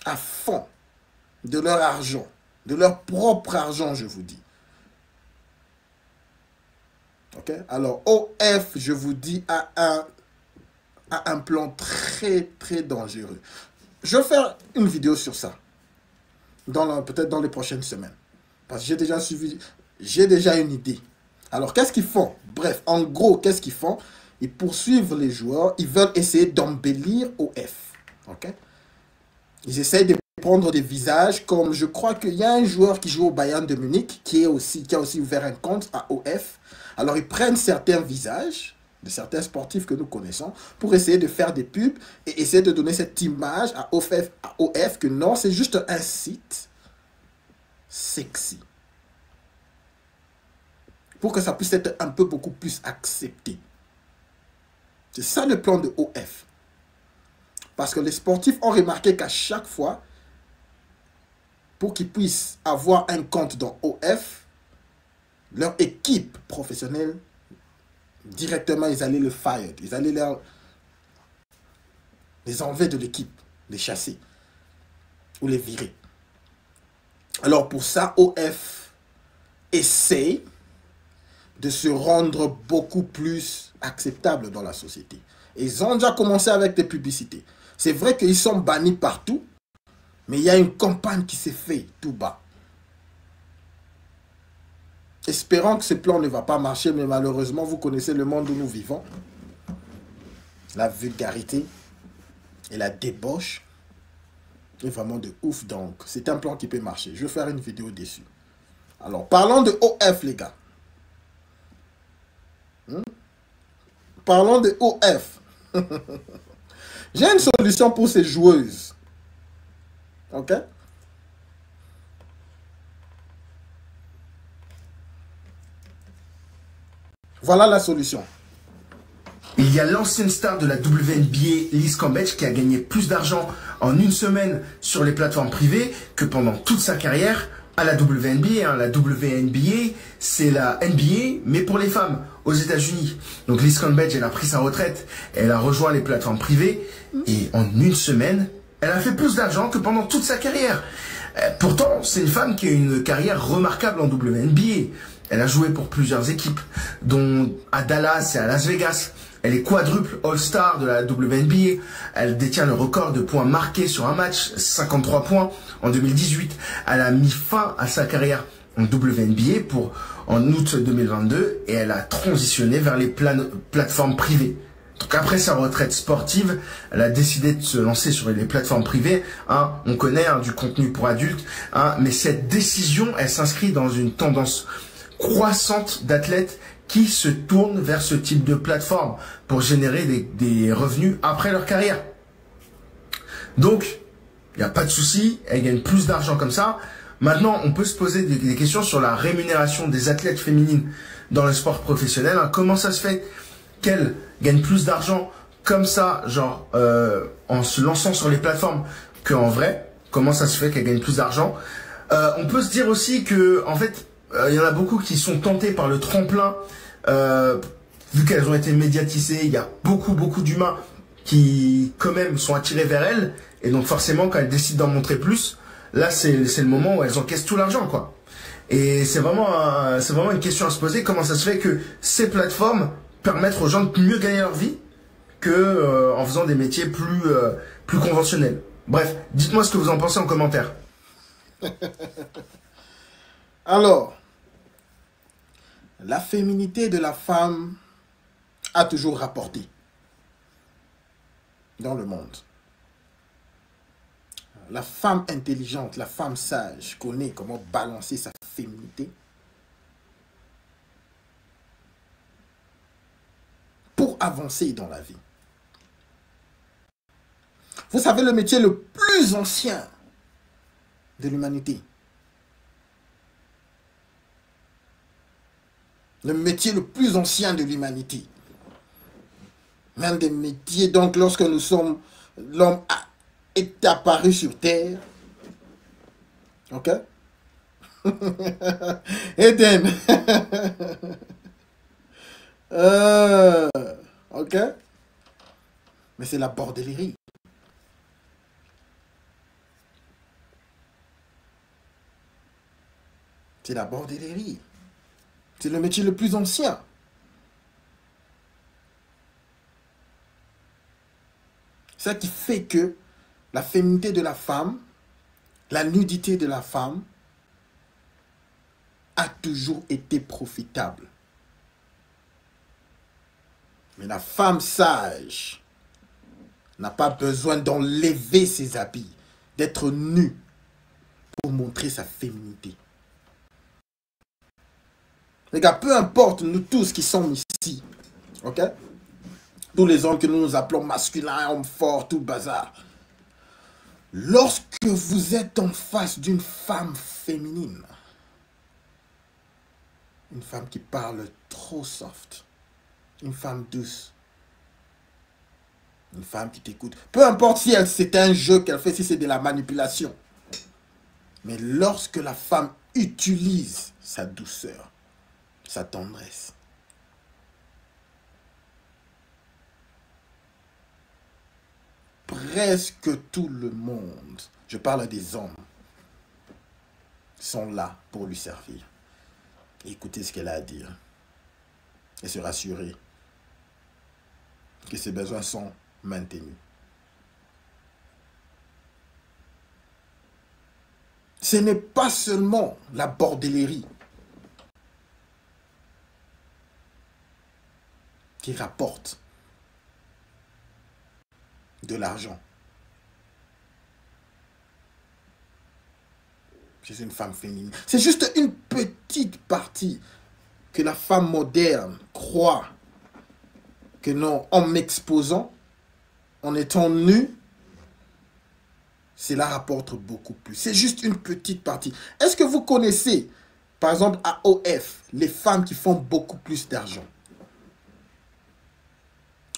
à fond de leur argent, de leur propre argent, je vous dis. Ok? Alors, OF, je vous dis, a un plan très, très dangereux. Je vais faire une vidéo sur ça, peut-être dans les prochaines semaines. Parce que j'ai déjà une idée. Alors, qu'est-ce qu'ils font? Bref, en gros, qu'est-ce qu'ils font? Ils poursuivent les joueurs, ils veulent essayer d'embellir OF. Ok? Ils essayent de prendre des visages, comme je crois qu'il y a un joueur qui joue au Bayern de Munich, qui a aussi ouvert un compte à OF. Alors, ils prennent certains visages de certains sportifs que nous connaissons pour essayer de faire des pubs et essayer de donner cette image à OF que non, c'est juste un site sexy. Pour que ça puisse être un peu beaucoup plus accepté. C'est ça le plan de OF. Parce que les sportifs ont remarqué qu'à chaque fois, pour qu'ils puissent avoir un compte dans OF, leur équipe professionnelle, directement, ils allaient le fire. Ils allaient les enlever de l'équipe, les chasser ou les virer. Alors pour ça, OF essaie de se rendre beaucoup plus acceptable dans la société. Et ils ont déjà commencé avec des publicités. C'est vrai qu'ils sont bannis partout, mais il y a une campagne qui s'est faite tout bas. Espérons que ce plan ne va pas marcher, mais malheureusement, vous connaissez le monde où nous vivons. La vulgarité et la débauche est vraiment de ouf. Donc, c'est un plan qui peut marcher. Je vais faire une vidéo dessus. Alors, parlons de OF, les gars. Parlons de OF. J'ai une solution pour ces joueuses. Ok? Voilà la solution. Il y a l'ancienne star de la WNBA, Liz Cambage, qui a gagné plus d'argent en une semaine sur les plateformes privées que pendant toute sa carrière à la WNBA. Hein. La WNBA, c'est la NBA, mais pour les femmes, aux États-Unis. Donc Liz Cambage, elle a pris sa retraite, elle a rejoint les plateformes privées, et en une semaine, elle a fait plus d'argent que pendant toute sa carrière. Pourtant, c'est une femme qui a une carrière remarquable en WNBA. Elle a joué pour plusieurs équipes, dont à Dallas et à Las Vegas. Elle est quadruple All-Star de la WNBA. Elle détient le record de points marqués sur un match, 53 points en 2018. Elle a mis fin à sa carrière en WNBA en août 2022 et elle a transitionné vers les plateformes privées. Donc après sa retraite sportive, elle a décidé de se lancer sur les plateformes privées. Hein, on connaît du contenu pour adultes, hein, mais cette décision, elle s'inscrit dans une tendance croissante d'athlètes qui se tournent vers ce type de plateforme pour générer des revenus après leur carrière. Donc, il n'y a pas de souci, elle gagne plus d'argent comme ça. Maintenant, on peut se poser des questions sur la rémunération des athlètes féminines dans le sport professionnel. Hein. Comment ça se fait qu'elles gagnent plus d'argent comme ça, genre en se lançant sur les plateformes qu'en vrai? Comment ça se fait qu'elles gagnent plus d'argent? On peut se dire aussi que, en fait, il y en a beaucoup qui sont tentés par le tremplin, vu qu'elles ont été médiatisées. Il y a beaucoup d'humains qui, quand même, sont attirés vers elles. Et donc, forcément, quand elles décident d'en montrer plus, là, c'est le moment où elles encaissent tout l'argent, quoi. Et c'est vraiment une question à se poser. Comment ça se fait que ces plateformes permettent aux gens de mieux gagner leur vie que en faisant des métiers plus conventionnels? Bref, dites-moi ce que vous en pensez en commentaire. Alors, la féminité de la femme a toujours rapporté dans le monde. La femme intelligente, la femme sage connaît comment balancer sa féminité pour avancer dans la vie. Vous savez, le métier le plus ancien de l'humanité, le métier le plus ancien de l'humanité, l'un des métiers, donc lorsque l'homme est apparu sur Terre, ok? Eden, ok? Mais c'est la bordellerie. C'est la bordellerie. C'est le métier le plus ancien. C'est ça qui fait que la féminité de la femme, la nudité de la femme a toujours été profitable. Mais la femme sage n'a pas besoin d'enlever ses habits, d'être nue pour montrer sa féminité. Les gars, peu importe nous tous qui sommes ici, ok? Tous les hommes que nous nous appelons masculins, hommes forts, tout bazar. Lorsque vous êtes en face d'une femme féminine, une femme qui parle trop soft, une femme douce, une femme qui t'écoute, peu importe si c'est un jeu qu'elle fait, si c'est de la manipulation, mais lorsque la femme utilise sa douceur, sa tendresse, presque tout le monde, je parle des hommes, sont là pour lui servir. Écoutez ce qu'elle a à dire et se rassurer que ses besoins sont maintenus. Ce n'est pas seulement la bordellerie qui rapporte de l'argent. C'est une femme féminine. C'est juste une petite partie que la femme moderne croit que non, en m'exposant, en étant nue, cela rapporte beaucoup plus. C'est juste une petite partie. Est-ce que vous connaissez, par exemple, à OF, les femmes qui font beaucoup plus d'argent?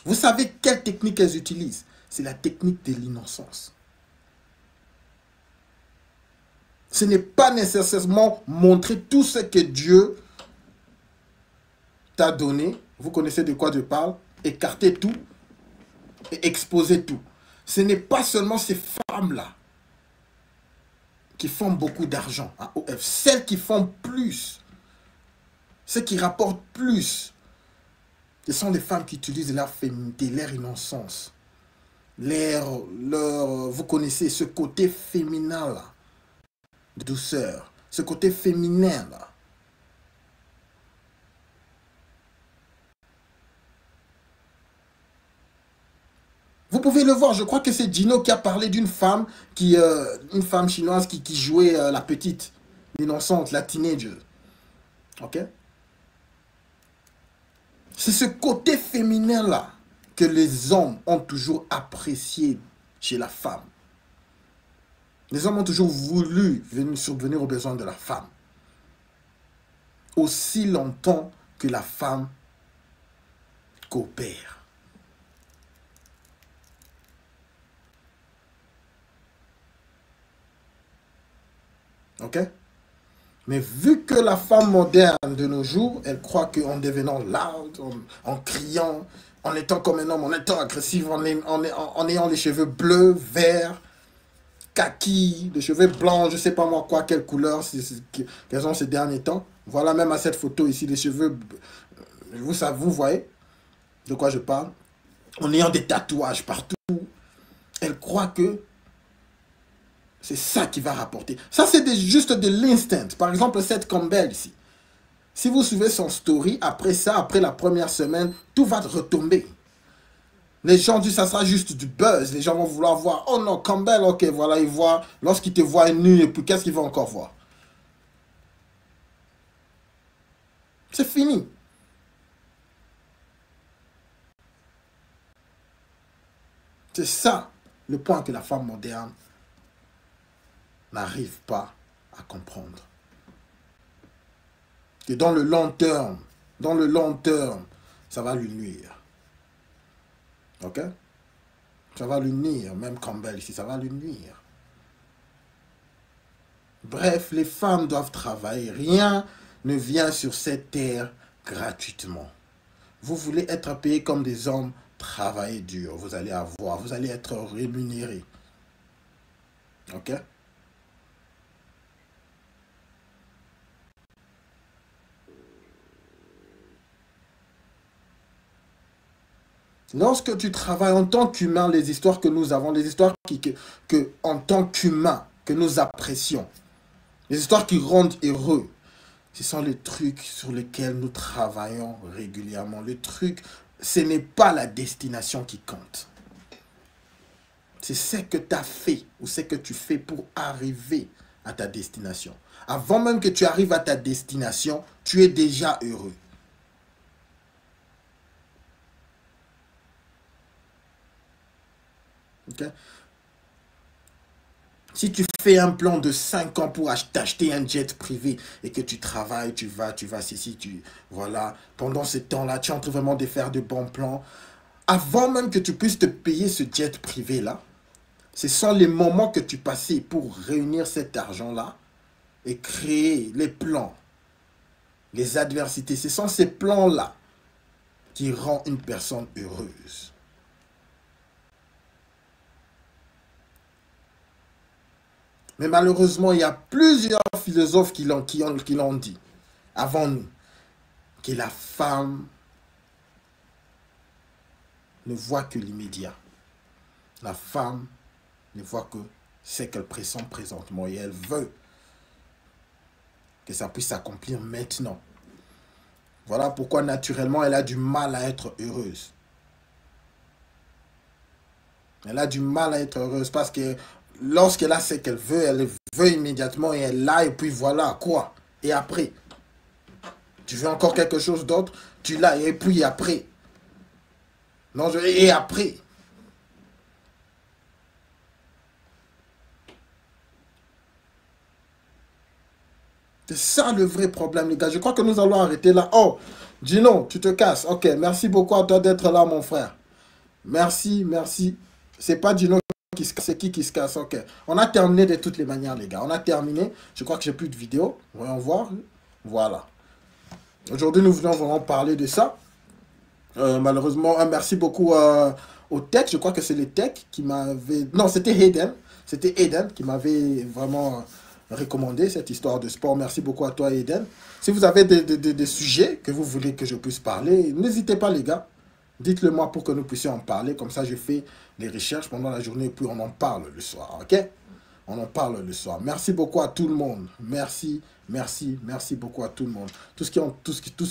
Vous savez quelle technique elles utilisent? C'est la technique de l'innocence. Ce n'est pas nécessairement montrer tout ce que Dieu t'a donné. Vous connaissez de quoi je parle. Écarter tout et exposer tout. Ce n'est pas seulement ces femmes-là qui font beaucoup d'argent à OF. Celles qui font plus, celles qui rapportent plus, ce sont les femmes qui utilisent leur féminité, leur innocence, vous connaissez ce côté féminin là, de douceur, ce côté féminin là. Vous pouvez le voir, je crois que c'est Gino qui a parlé d'une femme, une femme chinoise qui jouait la petite, l'innocente, la teenager. Ok? C'est ce côté féminin-là que les hommes ont toujours apprécié chez la femme. Les hommes ont toujours voulu subvenir aux besoins de la femme. Aussi longtemps que la femme coopère. Ok? Mais vu que la femme moderne de nos jours, elle croit qu'en devenant loud, en criant, en étant comme un homme, en étant agressif, en ayant les cheveux bleus, verts, kaki, les cheveux blancs, je ne sais pas moi quoi, quelle couleur qu'elles ont ces derniers temps. Voilà même à cette photo ici, les cheveux, vous voyez de quoi je parle. En ayant des tatouages partout, elle croit que c'est ça qui va rapporter. Ça, c'est juste de l'instant. Par exemple, Seth Campbell ici. Si vous suivez son story, après ça, après la première semaine, tout va retomber. Les gens disent ça sera juste du buzz. Les gens vont vouloir voir. Oh non, Campbell, ok, voilà, il voit. Lorsqu'il te voit nu, et puis qu'est-ce qu'il va encore voir? C'est fini. C'est ça le point que la femme moderne n'arrive pas à comprendre. Que dans le long terme, ça va lui nuire. Ok? Ça va lui nuire, même Campbell ici, ça va lui nuire. Bref, les femmes doivent travailler. Rien ne vient sur cette terre gratuitement. Vous voulez être payé comme des hommes, travaillez dur. Vous allez être rémunéré. Ok? Lorsque tu travailles en tant qu'humain, les histoires que nous avons, les histoires que en tant qu'humain, que nous apprécions, les histoires qui rendent heureux, ce sont les trucs sur lesquels nous travaillons régulièrement. Le truc, ce n'est pas la destination qui compte. C'est ce que tu as fait ou ce que tu fais pour arriver à ta destination. Avant même que tu arrives à ta destination, tu es déjà heureux. Okay. Si tu fais un plan de 5 ans pour t'acheter un jet privé et que tu travailles, tu vas, voilà, pendant ce temps-là, tu es en train vraiment de faire de bons plans. Avant même que tu puisses te payer ce jet privé-là, ce sont les moments que tu passais pour réunir cet argent-là et créer les plans, les adversités. Ce sont ces plans-là qui rendent une personne heureuse. Mais malheureusement, il y a plusieurs philosophes qui l'ont dit avant nous, que la femme ne voit que l'immédiat. La femme ne voit que ce qu'elle pressent présentement et elle veut que ça puisse s'accomplir maintenant. Voilà pourquoi naturellement elle a du mal à être heureuse. Elle a du mal à être heureuse parce que lorsqu'elle a ce qu'elle veut, elle veut immédiatement et elle l'a et puis voilà, quoi? Et après? Tu veux encore quelque chose d'autre? Tu l'as et puis après? Non, et après? C'est ça le vrai problème, les gars. Je crois que nous allons arrêter là. Oh, Gino, tu te casses. Ok, merci beaucoup à toi d'être là, mon frère. Merci, merci. C'est pas Gino c'est qui se casse, ok. On a terminé de toutes les manières, les gars. On a terminé. Je crois que j'ai plus de vidéos. Voyons voir. Voilà. Aujourd'hui, nous venons vraiment parler de ça. Malheureusement, merci beaucoup au tech. Je crois que c'est les tech qui m'avaient... Non, c'était Hayden. C'était Hayden qui m'avait vraiment recommandé cette histoire de sport. Merci beaucoup à toi, Hayden. Si vous avez des sujets que vous voulez que je puisse parler, n'hésitez pas, les gars. Dites-le moi pour que nous puissions en parler. Comme ça, je fais les recherches pendant la journée et puis on en parle le soir. Ok? On en parle le soir. Merci beaucoup à tout le monde. Merci beaucoup à tout le monde. Tous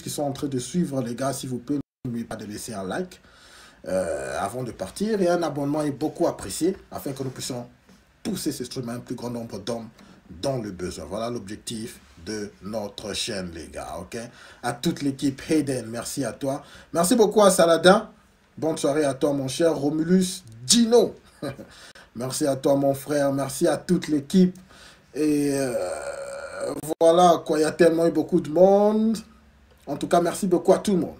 qui sont en train de suivre, les gars, s'il vous plaît, n'oubliez pas de laisser un like avant de partir. Et un abonnement est beaucoup apprécié afin que nous puissions pousser ce stream à un plus grand nombre d'hommes dans le besoin. Voilà l'objectif de notre chaîne, les gars, ok? À toute l'équipe, Hayden, merci à toi. Merci beaucoup à Saladin. Bonne soirée à toi, mon cher Romulus Gino. Merci à toi, mon frère. Merci à toute l'équipe. Et voilà, quoi, il y a tellement eu beaucoup de monde. En tout cas, merci beaucoup à tout le monde.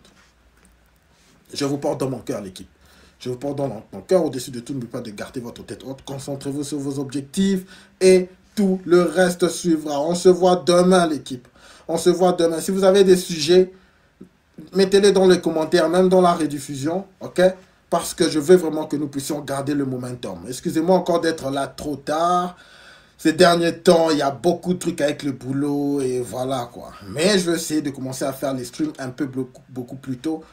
Je vous porte dans mon cœur, l'équipe. Je vous porte dans mon cœur. Au-dessus de tout, n'oubliez pas de garder votre tête haute. Concentrez-vous sur vos objectifs et tout le reste suivra. On se voit demain, l'équipe. On se voit demain. Si vous avez des sujets, mettez-les dans les commentaires, même dans la rediffusion, ok? Parce que je veux vraiment que nous puissions garder le momentum. Excusez-moi encore d'être là trop tard. Ces derniers temps, il y a beaucoup de trucs avec le boulot et voilà quoi. Mais je vais essayer de commencer à faire les streams un peu beaucoup plus tôt.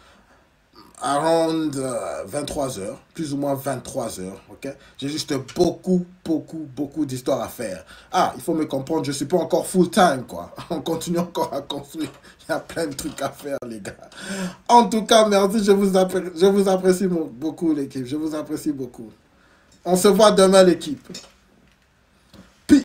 Around 23h, plus ou moins 23h, ok? J'ai juste beaucoup d'histoires à faire. Ah, il faut me comprendre, je ne suis pas encore full time, quoi. On continue encore à construire. Il y a plein de trucs à faire, les gars. En tout cas, merci, je vous apprécie beaucoup, l'équipe. Je vous apprécie beaucoup. On se voit demain, l'équipe.